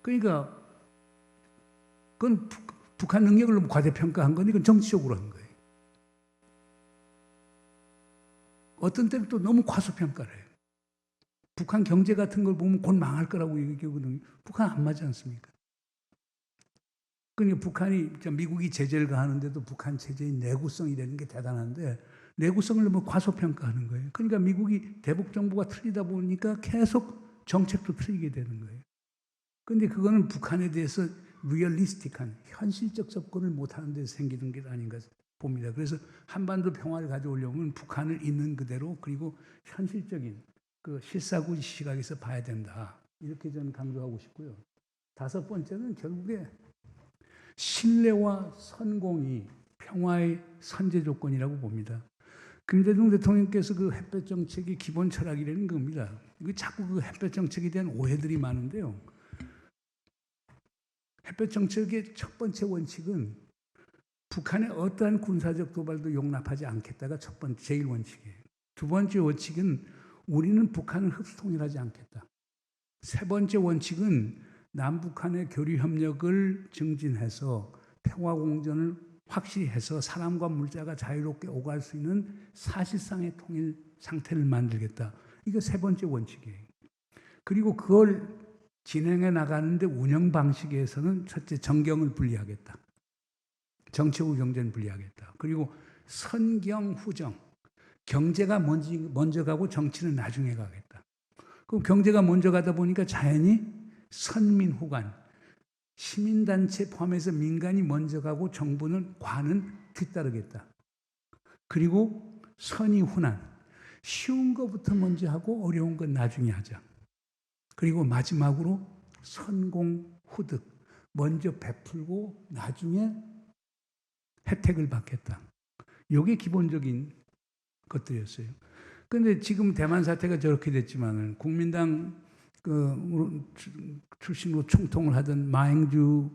그러니까 그건 북한 능력을 너무 과대평가한 건 이건 정치적으로 한 거예요. 어떤 때는 또 너무 과소평가를 해요. 북한 경제 같은 걸 보면 곧 망할 거라고 얘기하거든요. 북한 안 맞지 않습니까? 그러니까 북한이, 미국이 제재를 가하는데도 북한 제재의 내구성이 되는 게 대단한데 내구성을 너무 과소평가하는 거예요. 그러니까 미국이 대북 정보가 틀리다 보니까 계속 정책도 틀리게 되는 거예요. 그런데 그거는 북한에 대해서 리얼리스틱한 현실적 접근을 못하는 데서 생기는 게 아닌가 봅니다. 그래서 한반도 평화를 가져오려면 북한을 있는 그대로, 그리고 현실적인 그 실사구 시각에서 봐야 된다. 이렇게 저는 강조하고 싶고요. 다섯 번째는 결국에 신뢰와 선공이 평화의 선제 조건이라고 봅니다. 김대중 대통령께서 그 햇볕 정책의 기본 철학이라는 겁니다. 자꾸 그 햇볕 정책에 대한 오해들이 많은데요. 햇볕 정책의 첫 번째 원칙은 북한의 어떠한 군사적 도발도 용납하지 않겠다가 제일 원칙이에요. 두 번째 원칙은 우리는 북한을 흡수통일하지 않겠다. 세 번째 원칙은 남북한의 교류 협력을 증진해서 평화공존을 확실히 해서 사람과 물자가 자유롭게 오갈 수 있는 사실상의 통일 상태를 만들겠다. 이거 세 번째 원칙이에요. 그리고 그걸 진행해 나가는데 운영 방식에서는 첫째, 정경을 분리하겠다. 정치하고 경제는 분리하겠다. 그리고 선경후정, 경제가 먼저 가고 정치는 나중에 가겠다. 그럼 경제가 먼저 가다 보니까 자연히 선민후관, 시민단체 포함해서 민간이 먼저 가고 정부는 관은 뒤따르겠다. 그리고 선의훈안, 쉬운 것부터 먼저 하고 어려운 건 나중에 하자. 그리고 마지막으로 선공후득, 먼저 베풀고 나중에 혜택을 받겠다. 이게 기본적인 것들이었어요. 근데 지금 대만 사태가 저렇게 됐지만은 국민당 출신으로 총통을 하던 마행주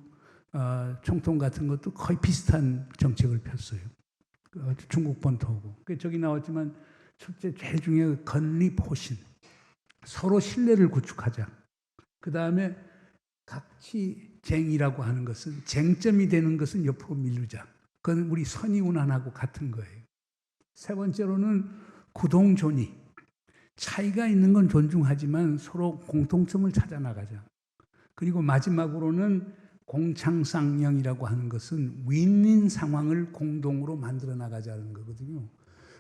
총통 같은 것도 거의 비슷한 정책을 폈어요. 중국 본토하고. 저기 나왔지만 첫째 제일 중요한 건립 호신. 서로 신뢰를 구축하자. 그 다음에 각치쟁이라고 하는 것은 쟁점이 되는 것은 옆으로 미루자. 그건 우리 선의운한하고 같은 거예요. 세 번째로는 구동존의. 차이가 있는 건 존중하지만 서로 공통점을 찾아 나가자. 그리고 마지막으로는 공창쌍영이라고 하는 것은 윈윈 상황을 공동으로 만들어 나가자는 거거든요.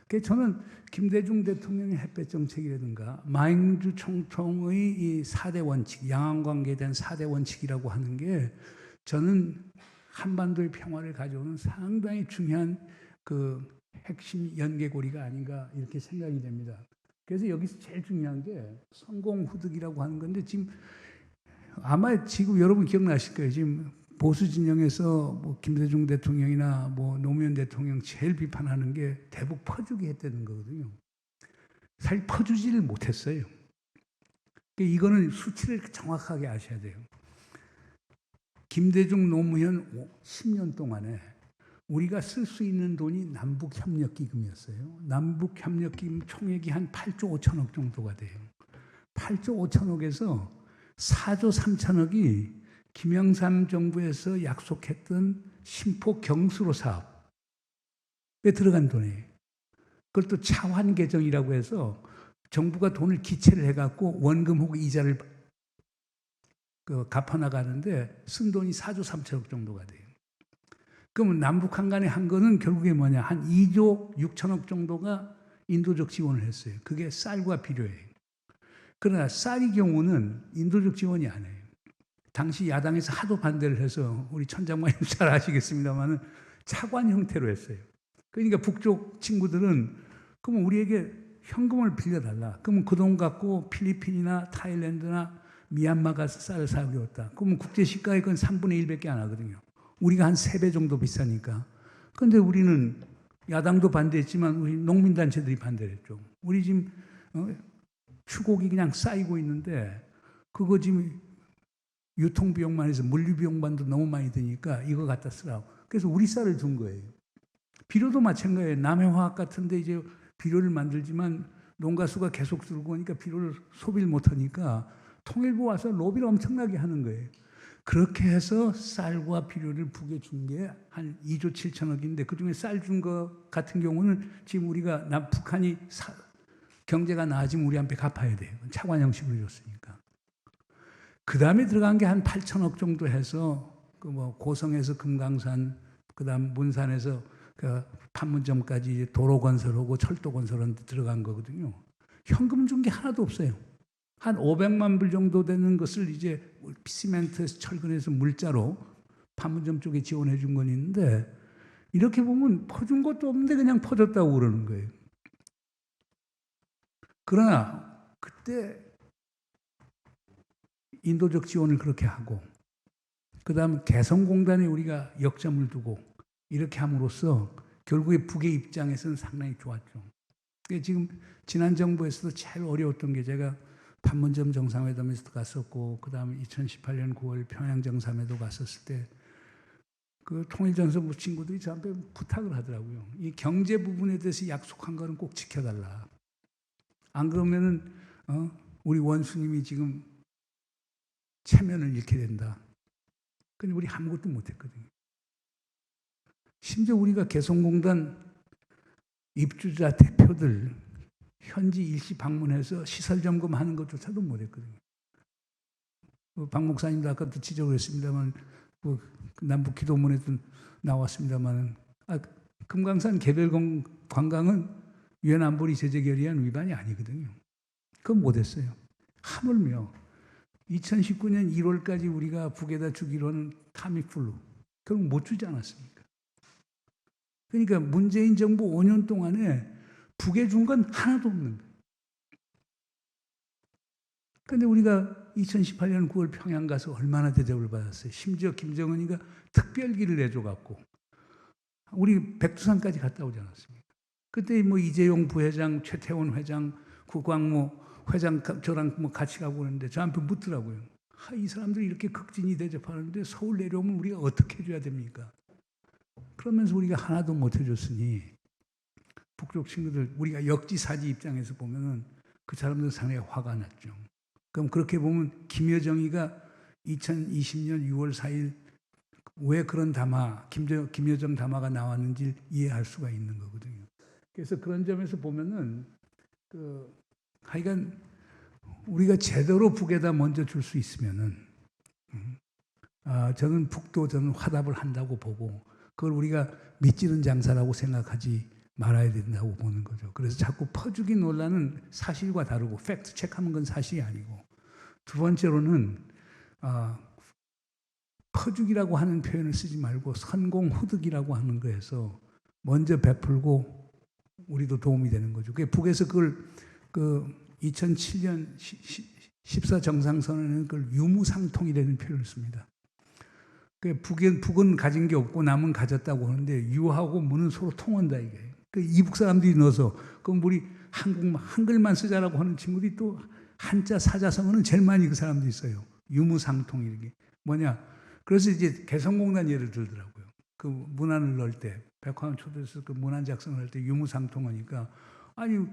그래서 저는 김대중 대통령의 햇볕 정책이라든가 마행주 총통의 이 4대 원칙, 양안관계에 대한 4대 원칙이라고 하는 게 저는 한반도의 평화를 가져오는 상당히 중요한 그 핵심 연계고리가 아닌가 이렇게 생각이 됩니다. 그래서 여기서 제일 중요한 게 성공후득이라고 하는 건데 아마 지금 여러분 기억나실 거예요. 지금 보수 진영에서 뭐 김대중 대통령이나 뭐 노무현 대통령 제일 비판하는 게 대북 퍼주기 했다는 거거든요. 사실 퍼주지를 못했어요. 이거는 수치를 정확하게 아셔야 돼요. 김대중 노무현 10년 동안에 우리가 쓸 수 있는 돈이 남북협력기금이었어요. 남북협력기금 총액이 한 8조 5천억 정도가 돼요. 8조 5천억에서 4조 3천억이 김영삼 정부에서 약속했던 심포 경수로 사업에 들어간 돈이에요. 그걸 또 차환 개정이라고 해서 정부가 돈을 기체를 해갖고 원금하고 이자를 갚아나가는데 쓴 돈이 4조 3천억 정도가 돼요. 그러면 남북한 간에 한 거는 결국에 뭐냐. 한 2조 6천억 정도가 인도적 지원을 했어요. 그게 쌀과 비료예요. 그러나 쌀의 경우는 인도적 지원이 아니에요. 당시 야당에서 하도 반대를 해서 우리 천장관님 잘 아시겠습니다만은 차관 형태로 했어요. 그러니까 북쪽 친구들은 그러면 우리에게 현금을 빌려달라. 그러면 그 돈 갖고 필리핀이나 타일랜드나 미얀마 가서 쌀을 사오게 왔다. 그러면 국제시가에 그건 3분의 1밖에 안 하거든요. 우리가 한 3배 정도 비싸니까. 그런데 우리는 야당도 반대했지만 우리 농민단체들이 반대를 했죠. 우리 지금 추곡이 그냥 쌓이고 있는데 그거 지금 유통비용만 해서 물류비용만도 너무 많이 드니까 이거 갖다 쓰라고. 그래서 우리 쌀을 준 거예요. 비료도 마찬가지예요. 남해화학 같은데 이제 비료를 만들지만 농가수가 계속 들고 오니까 비료를 소비를 못하니까 통일부 와서 로비를 엄청나게 하는 거예요. 그렇게 해서 쌀과 비료를 북에 준 게 한 2조 7천억인데 그중에 쌀 준 거 같은 경우는 지금 우리가 북한이 경제가 나아지면 우리한테 갚아야 돼요. 차관 형식으로 줬으니까. 그 다음에 들어간 게 한 8천억 정도 해서 고성에서 금강산, 그 다음 문산에서 판문점까지 이제 도로 건설하고 철도 건설하는 데 들어간 거거든요. 현금 준 게 하나도 없어요. 한 500만 불 정도 되는 것을 이제 시멘트에서 철근에서 물자로 판문점 쪽에 지원해 준 건 있는데 이렇게 보면 퍼준 것도 없는데 그냥 퍼줬다고 그러는 거예요. 그러나 그때 인도적 지원을 그렇게 하고 그 다음 개성공단에 우리가 역점을 두고 이렇게 함으로써 결국에 북의 입장에서는 상당히 좋았죠. 지금 지난 정부에서도 제일 어려웠던 게 제가 판문점 정상회담에서도 갔었고 그 다음에 2018년 9월 평양 정상회도 갔었을 때 그 통일전선부 친구들이 저한테 부탁을 하더라고요. 이 경제 부분에 대해서 약속한 거는 꼭 지켜달라. 안 그러면은 우리 원수님이 지금 체면을 잃게 된다. 근데 우리 아무것도 못했거든요. 심지어 우리가 개성공단 입주자 대표들 현지 일시 방문해서 시설 점검하는 것조차도 못했거든요. 박 목사님도 아까도 지적을 했습니다만 남북 기도문에도 나왔습니다만 금강산 개별 관광은 유엔 안보리 제재 결의안 위반이 아니거든요. 그건 못했어요. 하물며 2019년 1월까지 우리가 북에다 주기로 하는 타미플루 결국 못 주지 않았습니까? 그러니까 문재인 정부 5년 동안에 북에 준 건 하나도 없는 거예요. 그런데 우리가 2018년 9월 평양 가서 얼마나 대접을 받았어요. 심지어 김정은이가 특별기를 내줘갖고 우리 백두산까지 갔다 오지 않았습니까? 그때 뭐 이재용 부회장, 최태원 회장, 구광모 회장 저랑 뭐 같이 가고 그러는데 저한테 묻더라고요. 이 사람들이 이렇게 극진히 대접하는데 서울 내려오면 우리가 어떻게 해줘야 됩니까? 그러면서 우리가 하나도 못 해줬으니 북쪽 친구들 우리가 역지사지 입장에서 보면은 그 사람들 상당히 화가 났죠. 그럼 그렇게 보면 김여정이가 2020년 6월 4일 왜 그런 담화, 김여정 담화가 나왔는지 이해할 수가 있는 거거든요. 그래서 그런 점에서 보면은 하여간 우리가 제대로 북에다 먼저 줄 수 있으면은 저는 북도 저는 화답을 한다고 보고 그걸 우리가 밑지른 장사라고 생각하지 말아야 된다고 보는 거죠. 그래서 자꾸 퍼주기 논란은 사실과 다르고 팩트 체크하는 건 사실이 아니고 두 번째로는 퍼주기라고 하는 표현을 쓰지 말고 선공후득이라고 하는 거에서 먼저 베풀고 우리도 도움이 되는 거죠. 북에서 그걸 2007년 14 정상선언에는 그걸 유무상통이라는 표현을 씁니다. 북은 가진 게 없고 남은 가졌다고 하는데 유하고 무는 서로 통한다 이게. 이북 사람들이 넣어서 그럼 우리 한글만 쓰자라고 하는 친구들이 또 한자 사자성어는 제일 많이 그 사람들이 써요. 유무상통 이게 뭐냐? 그래서 이제 개성공단 예를 들더라고요. 그 문안을 넣을 때 백화원 초대해서 그 문안 작성을 할 때 유무상통하니까 아니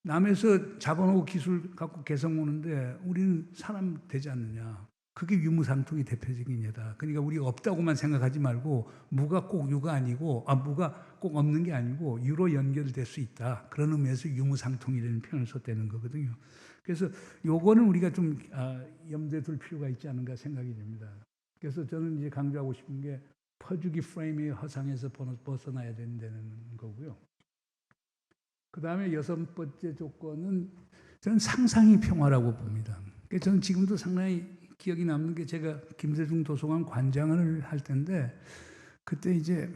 남에서 자본하고 기술 갖고 개성 오는데 우리는 사람 되지 않느냐. 그게 유무상통의 대표적인 예다. 그러니까 우리가 없다고만 생각하지 말고 무가 꼭 유가 아니고 무가 꼭 없는 게 아니고 유로 연결될 수 있다. 그런 의미에서 유무상통이라는 표현을 썼다는 거거든요. 그래서 요거는 우리가 좀 염두에 둘 필요가 있지 않은가 생각이 됩니다. 그래서 저는 이제 강조하고 싶은 게 퍼주기 프레임의 허상에서 벗어나야 된다는 거고요. 그 다음에 여섯 번째 조건은 저는 상상이 평화라고 봅니다. 저는 지금도 상당히 기억이 남는 게 제가 김대중 도서관 관장을 할 때인데 그때 이제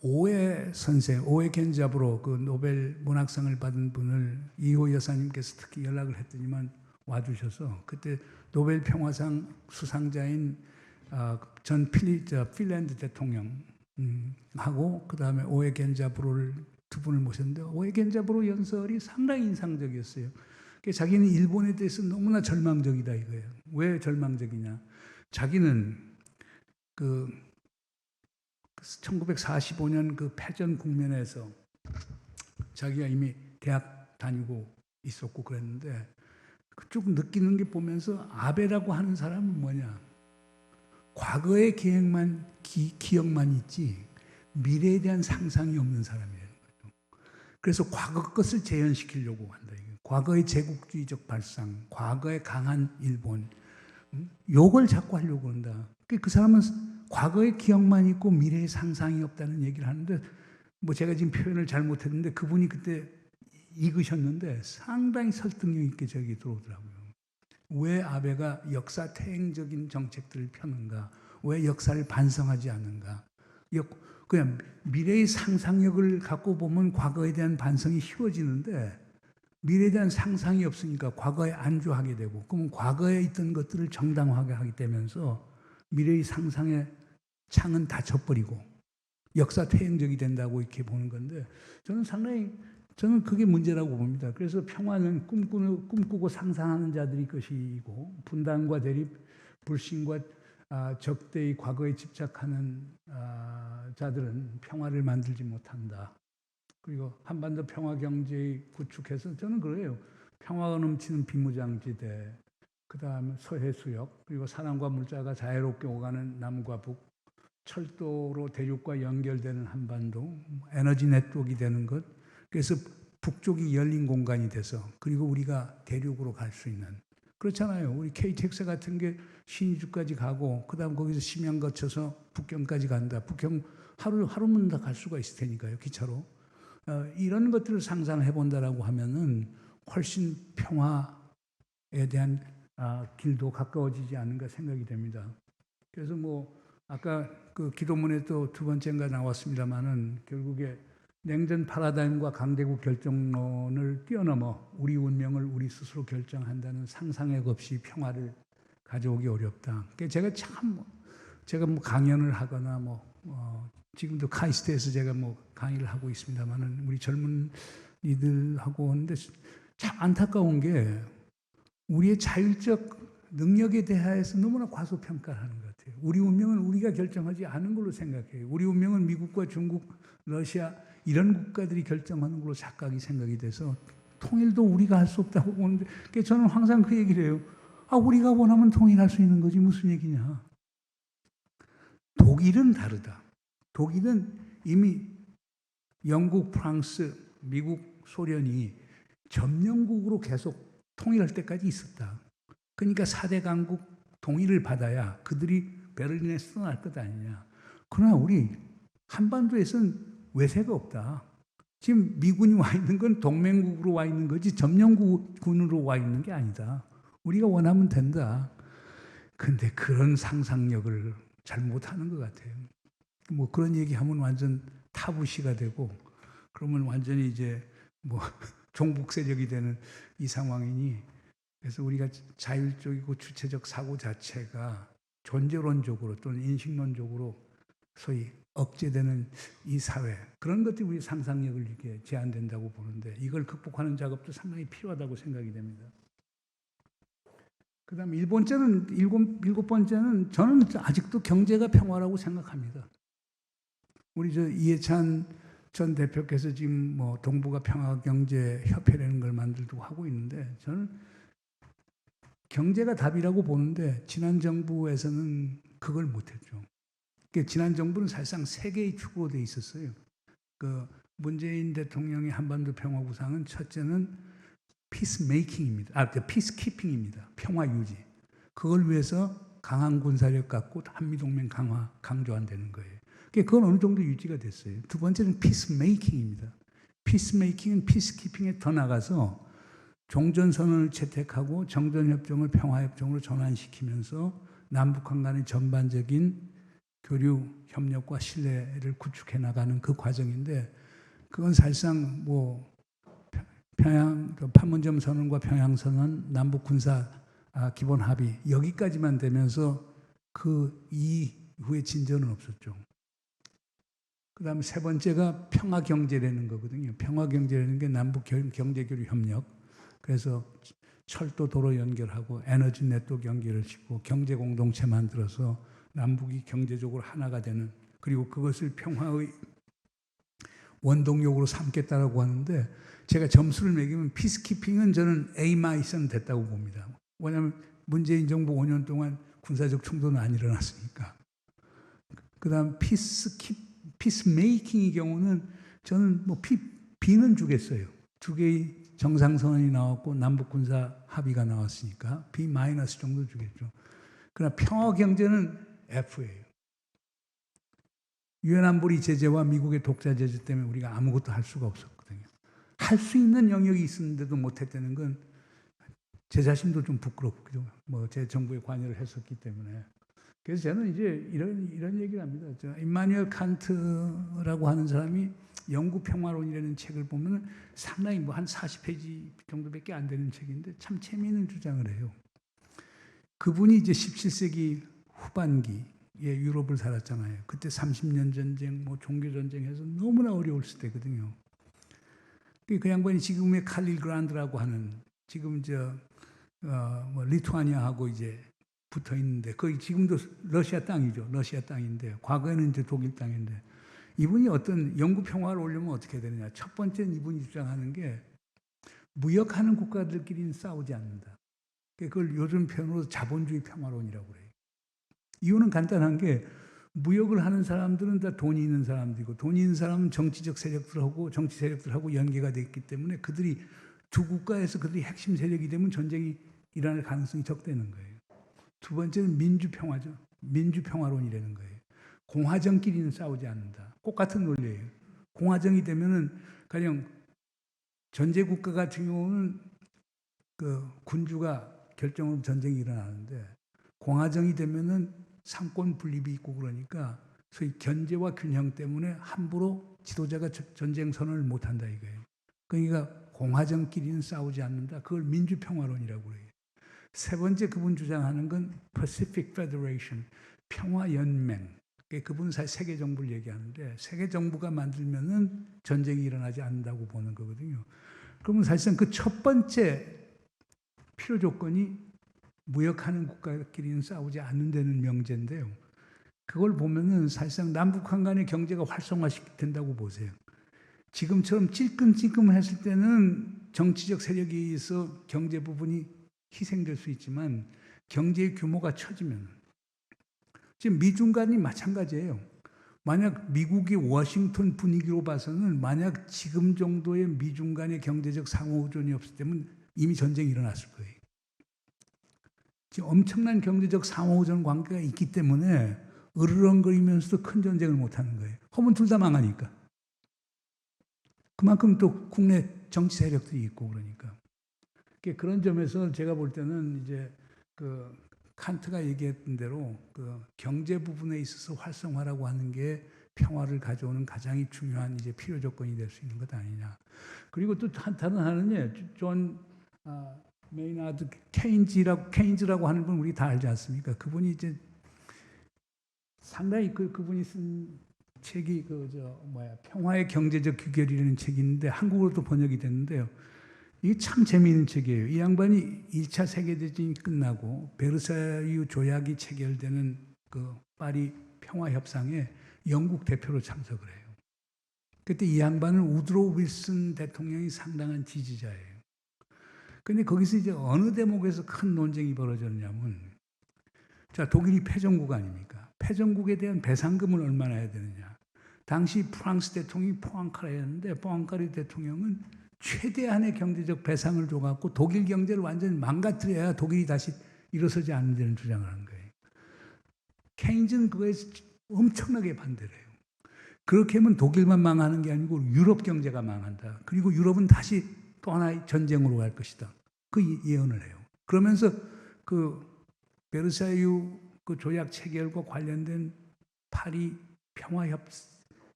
오에 선생, 오에 겐자브로 그 노벨 문학상을 받은 분을 이호 여사님께서 특히 연락을 했더니만 와주셔서 그때 노벨 평화상 수상자인 전 핀란드 대통령 하고 그 다음에 오에 겐자브로를 두 분을 모셨는데 오에 겐자브로 연설이 상당히 인상적이었어요. 자기는 일본에 대해서 너무나 절망적이다 이거예요. 왜 절망적이냐? 자기는 1945년 그 패전 국면에서 자기가 이미 대학 다니고 있었고 그랬는데 쭉 느끼는 게 보면서 아베라고 하는 사람은 뭐냐? 과거의 기억만 있지 미래에 대한 상상이 없는 사람이라는 거죠. 그래서 과거 것을 재현시키려고 한다. 과거의 제국주의적 발상, 과거의 강한 일본, 요걸 자꾸 하려고 한다. 그 사람은 과거의 기억만 있고 미래의 상상이 없다는 얘기를 하는데 뭐 제가 지금 표현을 잘못했는데 그분이 그때 읽으셨는데 상당히 설득력 있게 저기 들어오더라고요. 왜 아베가 역사 퇴행적인 정책들을 펴는가? 왜 역사를 반성하지 않는가? 그냥 미래의 상상력을 갖고 보면 과거에 대한 반성이 쉬워지는데 미래에 대한 상상이 없으니까 과거에 안주하게 되고 그러면 과거에 있던 것들을 정당화하게 하게 되면서 미래의 상상의 창은 닫혀버리고 역사 퇴행적이 된다고 이렇게 보는 건데 저는 그게 문제라고 봅니다. 그래서 평화는 꿈꾸고 상상하는 자들이 것이고 분단과 대립, 불신과 적대의 과거에 집착하는 자들은 평화를 만들지 못한다. 그리고 한반도 평화경제의 구축해서 저는 그래요. 평화가 넘치는 비무장지대, 그 다음에 서해수역, 그리고 사람과 물자가 자유롭게 오가는 남과 북, 철도로 대륙과 연결되는 한반도, 에너지 네트워크가 되는 것, 그래서 북쪽이 열린 공간이 돼서 그리고 우리가 대륙으로 갈 수 있는 그렇잖아요. 우리 KTX 같은 게 신의주까지 가고 그 다음 거기서 심양 거쳐서 북경까지 간다. 북경 하루면 다 갈 수가 있을 테니까요. 기차로. 이런 것들을 상상해 본다라고 하면은 훨씬 평화에 대한 길도 가까워지지 않는가 생각이 됩니다. 그래서 뭐 아까 그 기도문에 또 두 번째인가 나왔습니다만은 결국에 냉전 파라다임과 강대국 결정론을 뛰어넘어 우리 운명을 우리 스스로 결정한다는 상상력 없이 평화를 가져오기 어렵다. 제가 뭐 강연을 하거나 지금도 카이스트에서 제가 뭐 강의를 하고 있습니다만은 우리 젊은 이들하고 하는데 참 안타까운 게 우리의 자율적 능력에 대하여서 너무나 과소평가를 하는 것 같아요. 우리 운명은 우리가 결정하지 않은 걸로 생각해요. 우리 운명은 미국과 중국, 러시아 이런 국가들이 결정하는 걸로 착각이 생각이 돼서 통일도 우리가 할 수 없다고 보는데 저는 항상 그 얘기를 해요. 우리가 원하면 통일할 수 있는 거지 무슨 얘기냐. 독일은 다르다. 독일은 이미 영국, 프랑스, 미국, 소련이 점령국으로 계속 통일할 때까지 있었다. 그러니까 4대 강국 동의를 받아야 그들이 베를린에서 떠날 것 아니냐. 그러나 우리 한반도에서는 외세가 없다. 지금 미군이 와 있는 건 동맹국으로 와 있는 거지 점령군으로 와 있는 게 아니다. 우리가 원하면 된다. 근데 그런 상상력을 잘 못하는 것 같아요. 뭐 그런 얘기하면 완전 타부시가 되고 그러면 완전히 이제 뭐 종북 세력이 되는 이 상황이니 그래서 우리가 자율적이고 주체적 사고 자체가 존재론적으로 또는 인식론적으로 소위 억제되는 이 사회 그런 것들이 우리 상상력을 이렇게 제한된다고 보는데 이걸 극복하는 작업도 상당히 필요하다고 생각이 됩니다. 그다음 일곱 번째는 저는 아직도 경제가 평화라고 생각합니다. 우리 이해찬 전 대표께서 지금 뭐 동북아 평화경제협회라는 걸 만들고 하고 있는데 저는 경제가 답이라고 보는데 지난 정부에서는 그걸 못했죠. 그러니까 지난 정부는 사실상 세 개의 축으로 돼 있었어요. 그 문재인 대통령의 한반도 평화 구상은 첫째는 피스메이킹입니다. 피스키핑입니다. 평화 유지. 그걸 위해서 강한 군사력 갖고 한미동맹 강화 강조한다는 거예요. 그건 어느 정도 유지가 됐어요. 두 번째는 피스메이킹입니다. 피스메이킹은 피스키핑에 더 나가서 종전선언을 채택하고 정전협정을 평화협정으로 전환시키면서 남북한 간의 전반적인 교류, 협력과 신뢰를 구축해 나가는 그 과정인데 그건 사실상 뭐 판문점 선언과 평양 선언, 남북 군사 기본 합의 여기까지만 되면서 그 이후에 진전은 없었죠. 그다음에 세 번째가 평화 경제라는 거거든요. 평화 경제라는 게 남북 경제 교류 협력. 그래서 철도 도로 연결하고 에너지 네트워크 연결을 짓고 경제 공동체 만들어서 남북이 경제적으로 하나가 되는 그리고 그것을 평화의 원동력으로 삼겠다라고 하는데 제가 점수를 매기면 피스키핑은 저는 A-는 됐다고 봅니다. 왜냐하면 문재인 정부 5년 동안 군사적 충돌은 안 일어났으니까. 그다음 피스메이킹의 경우는 저는 뭐 B는 주겠어요. 두 개의 정상선언이 나왔고 남북 군사 합의가 나왔으니까 B- 정도 주겠죠. 그러나 평화 경제는 F예요. 유엔 안보리 제재와 미국의 독자 제재 때문에 우리가 아무것도 할 수가 없었거든요. 할 수 있는 영역이 있었는데도 못했다는 건 제 자신도 좀 부끄럽고 뭐 제 정부에 관여를 했었기 때문에 그래서 저는 이제 이런 얘기를 합니다. 임마누엘 칸트라고 하는 사람이 영구 평화론이라는 책을 보면 상당히 뭐 한 40페이지 정도밖에 안 되는 책인데 참 재미있는 주장을 해요. 그분이 이제 17세기 후반기에 유럽을 살았잖아요. 그때 30년 전쟁, 뭐 종교 전쟁해서 너무나 어려웠을 때거든요. 그 양반이 지금의 칼릴그란드라고 하는 지금 뭐 리투아니아하고 이제 붙어 있는데 거기 지금도 러시아 땅이죠. 러시아 땅인데 과거에는 이제 독일 땅인데 이분이 어떤 영구 평화를 오려면 어떻게 되느냐. 첫 번째는 이분이 주장하는 게 무역하는 국가들끼리는 싸우지 않는다. 그걸 요즘 표현으로 자본주의 평화론이라고 그래요. 이유는 간단한 게 무역을 하는 사람들은 다 돈이 있는 사람들이고 돈이 있는 사람은 정치적 세력들하고 정치 세력들하고 연계가 되어 있기 때문에 그들이 두 국가에서 그들이 핵심 세력이 되면 전쟁이 일어날 가능성이 적다는 거예요. 두 번째는 민주평화죠. 민주평화론이라는 거예요. 공화정끼리는 싸우지 않는다. 똑같은 논리예요. 공화정이 되면은 가령 전제국가 같은 경우는 그 군주가 결정으로 전쟁이 일어나는데 공화정이 되면은 상권 분립이 있고 그러니까 소위 견제와 균형 때문에 함부로 지도자가 전쟁 선언을 못한다 이거예요. 그러니까 공화정끼리는 싸우지 않는다. 그걸 민주평화론이라고 해요. 세 번째 그분 주장하는 건 Pacific Federation, 평화연맹. 그분은 사실 세계 정부를 얘기하는데 세계 정부가 만들면은 전쟁이 일어나지 않는다고 보는 거거든요. 그러면 사실상 그 첫 번째 필요 조건이 무역하는 국가끼리는 싸우지 않는다는 명제인데요. 그걸 보면은 사실상 남북한 간의 경제가 활성화된다고 보세요. 지금처럼 찔끔찔끔 했을 때는 정치적 세력에 의해서 경제 부분이 희생될 수 있지만 경제의 규모가 처지면 지금 미중 간이 마찬가지예요. 만약 미국이 워싱턴 분위기로 봐서는 만약 지금 정도의 미중 간의 경제적 상호존이 없을 때면 이미 전쟁이 일어났을 거예요. 지금 엄청난 경제적 상호존 관계가 있기 때문에 으르렁거리면서도 큰 전쟁을 못하는 거예요. 하면 둘 다 망하니까. 그만큼 또 국내 정치 세력들이 있고 그러니까. 그런 점에서 제가 볼 때는 이제 그 칸트가 얘기했던 대로 그 경제 부분에 있어서 활성화라고 하는 게 평화를 가져오는 가장 중요한 이제 필요 조건이 될 수 있는 것 아니냐. 그리고 또 다른 하나는 존 메이나드 케인즈라고 하는 분 우리 다 알지 않습니까? 그분이 이제 상당히 그분이 쓴 책이 평화의 경제적 규결이라는 책이 있는데 한국어로도 번역이 됐는데요. 이게 참 재미있는 책이에요. 이 양반이 1차 세계대전이 끝나고 베르사유 조약이 체결되는 그 파리 평화협상에 영국 대표로 참석을 해요. 그때 이 양반은 우드로 윌슨 대통령이 상당한 지지자예요. 근데 거기서 이제 어느 대목에서 큰 논쟁이 벌어졌냐면, 자, 독일이 패전국 아닙니까? 패전국에 대한 배상금을 얼마나 해야 되느냐. 당시 프랑스 대통령이 포앙카레였는데 포앙카레 대통령은 최대한의 경제적 배상을 줘갖고 독일 경제를 완전히 망가뜨려야 독일이 다시 일어서지 않는다는 주장을 하는 거예요. 케인즈는 그거에 엄청나게 반대를 해요. 그렇게 하면 독일만 망하는 게 아니고 유럽 경제가 망한다. 그리고 유럽은 다시 또 하나의 전쟁으로 갈 것이다. 그 예언을 해요. 그러면서 그 베르사유 그 조약 체결과 관련된 파리 평화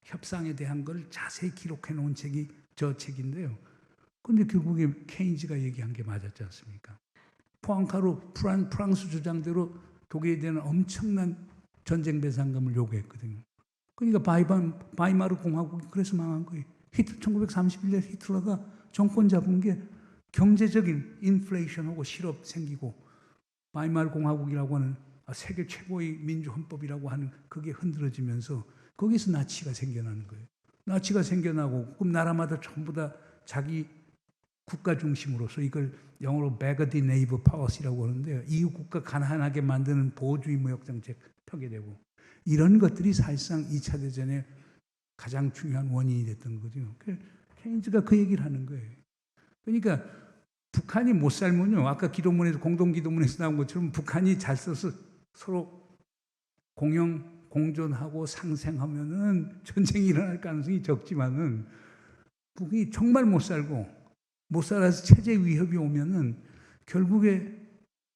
협상에 대한 걸 자세히 기록해 놓은 책이 저 책인데요. 근데 결국에 케인즈가 얘기한 게 맞았지 않습니까? 포앙카로 프랑스 주장대로 독일에 대한 엄청난 전쟁 배상금을 요구했거든요. 그러니까 바이마르 공화국이 그래서 망한 거예요. 1931년 히틀러가 정권 잡은 게 경제적인 인플레이션하고 실업 생기고 바이마르 공화국이라고 하는 세계 최고의 민주헌법이라고 하는 그게 흔들어지면서 거기서 나치가 생겨나는 거예요. 나치가 생겨나고 그럼 나라마다 전부 다 자기 국가 중심으로서 이걸 영어로 beggar the neighbor policy라고 하는데요. 이웃 국가 가난하게 만드는 보호주의 무역 정책 펴게 되고 이런 것들이 사실상 2차 대전의 가장 중요한 원인이 됐던 거죠. 케인즈가 그 얘기를 하는 거예요. 그러니까 북한이 못 살면요. 아까 기도문에서 공동기도문에서 나온 것처럼 북한이 잘 써서 서로 공존하고 상생하면은 전쟁이 일어날 가능성이 적지만은 북이 정말 못 살아서 체제 위협이 오면은 결국에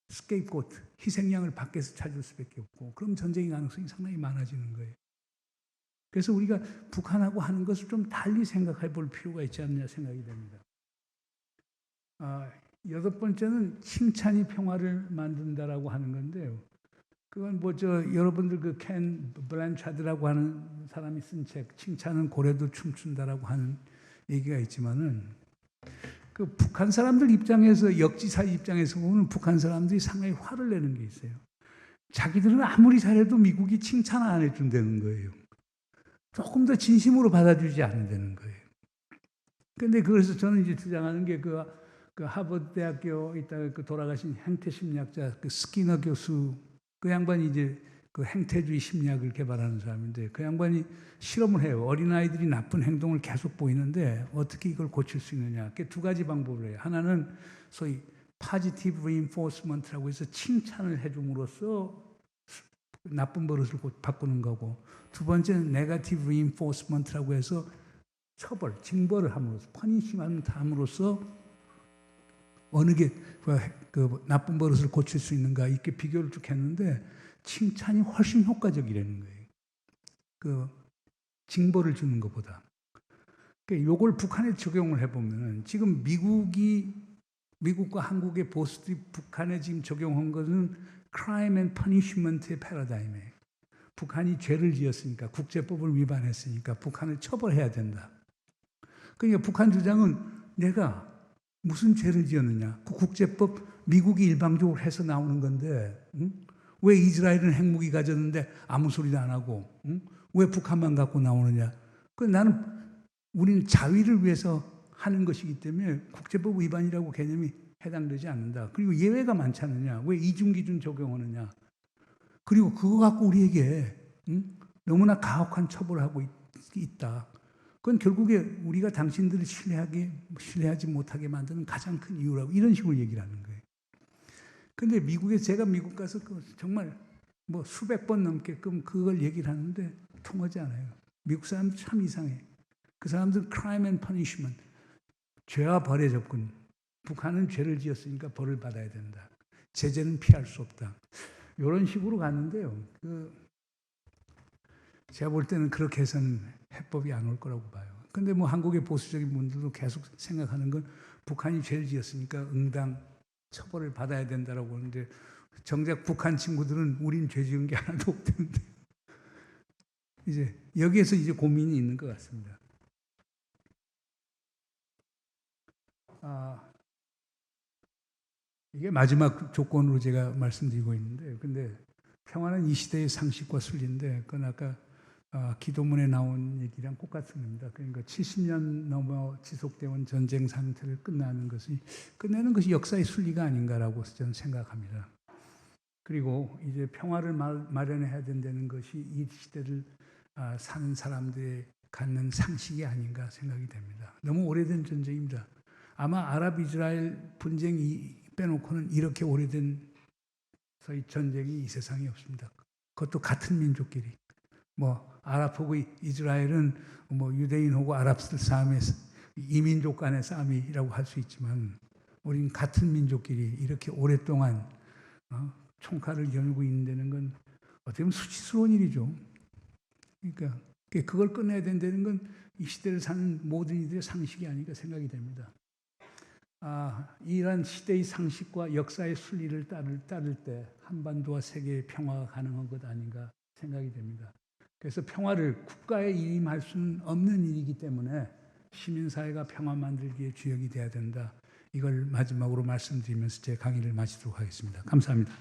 스케이프고트, 희생양을 밖에서 찾을 수밖에 없고 그럼 전쟁의 가능성이 상당히 많아지는 거예요. 그래서 우리가 북한하고 하는 것을 좀 달리 생각해 볼 필요가 있지 않느냐 생각이 됩니다. 여섯 번째는 칭찬이 평화를 만든다라고 하는 건데요. 그건 여러분들 그 켄 블란차드라고 하는 사람이 쓴 책, 칭찬은 고래도 춤춘다라고 하는 얘기가 있지만은 그 북한 사람들 입장에서 역지사 입장에서 보면 북한 사람들이 상당히 화를 내는 게 있어요. 자기들은 아무리 잘해도 미국이 칭찬 안 해준다는 거예요. 조금 더 진심으로 받아주지 않는다는 거예요. 그런데 그래서 저는 이제 주장하는 게 그 하버드 대학교 있다가 그 돌아가신 행태 심리학자 그 스키너 교수 그 양반이 이제 그 행태주의 심리학을 개발하는 사람인데 그 양반이 실험을 해요. 어린아이들이 나쁜 행동을 계속 보이는데 어떻게 이걸 고칠 수 있느냐. 두 가지 방법을 해요. 하나는 소위 positive reinforcement라고 해서 칭찬을 해줌으로써 나쁜 버릇을 바꾸는 거고 두 번째는 negative reinforcement라고 해서 징벌을 함으로써 퍼니시먼트 함으로써 어느 게 그 나쁜 버릇을 고칠 수 있는가 이렇게 비교를 쭉 했는데 칭찬이 훨씬 효과적이라는 거예요. 그 징벌을 주는 것보다. 그러니까 이걸 북한에 적용을 해보면 지금 미국과 한국의 보수들이 북한에 지금 적용한 것은 crime and punishment의 패러다임이에요. 북한이 죄를 지었으니까 국제법을 위반했으니까 북한을 처벌해야 된다. 그러니까 북한 주장은 내가 무슨 죄를 지었느냐. 그 국제법 미국이 일방적으로 해서 나오는 건데 왜 이스라엘은 핵무기 가졌는데 아무 소리도 안 하고 왜 북한만 갖고 나오느냐. 우리는 자위를 위해서 하는 것이기 때문에 국제법 위반이라고 개념이 해당되지 않는다. 그리고 예외가 많지 않느냐. 왜 이중기준 적용하느냐. 그리고 그거 갖고 우리에게 너무나 가혹한 처벌을 하고 있다. 그건 결국에 우리가 당신들을 신뢰하지 못하게 만드는 가장 큰 이유라고 이런 식으로 얘기를 하는 거예요. 근데 제가 미국 가서 정말 뭐 수백 번 넘게끔 그걸 얘기를 하는데 통하지 않아요. 미국 사람들 참 이상해. 그 사람들은 crime and punishment, 죄와 벌의 접근. 북한은 죄를 지었으니까 벌을 받아야 된다. 제재는 피할 수 없다. 이런 식으로 갔는데요. 제가 볼 때는 그렇게 해서는 해법이 안 올 거라고 봐요. 근데 뭐 한국의 보수적인 분들도 계속 생각하는 건 북한이 죄를 지었으니까 응당 처벌을 받아야 된다라고 하는데 정작 북한 친구들은 우린 죄 지은 게 하나도 없다는데 이제 여기에서 이제 고민이 있는 것 같습니다. 이게 마지막 조건으로 제가 말씀드리고 있는데, 근데 평화는 이 시대의 상식과 순리인데, 그건 아까 기도문에 나온 얘기랑 똑같은 겁니다. 그러니까 70년 넘어 지속되어 전쟁 상태를 끝내는 것이 역사의 순리가 아닌가라고 저는 생각합니다. 그리고 이제 평화를 마련해야 된다는 것이 이 시대를 사는 사람들의 갖는 상식이 아닌가 생각이 됩니다. 너무 오래된 전쟁입니다. 아마 아랍 이스라엘 분쟁이 빼놓고는 이렇게 오래된 전쟁이 이 세상에 없습니다. 그것도 같은 민족끼리. 뭐 아랍하고 이스라엘은 뭐 유대인하고 아랍들 싸움의 이민족 간의 싸움이라고 할 수 있지만 우리는 같은 민족끼리 이렇게 오랫동안 총칼을 겨누고 있는 건 어떻게 보면 수치스러운 일이죠. 그러니까 그걸 끝내야 된다는 건 이 시대를 사는 모든 이들의 상식이 아닌가 생각이 됩니다. 이러한 시대의 상식과 역사의 순리를 따를 때 한반도와 세계의 평화가 가능한 것 아닌가 생각이 됩니다. 그래서 평화를 국가에 임할 수는 없는 일이기 때문에 시민사회가 평화 만들기에 주역이 돼야 된다. 이걸 마지막으로 말씀드리면서 제 강의를 마치도록 하겠습니다. 감사합니다.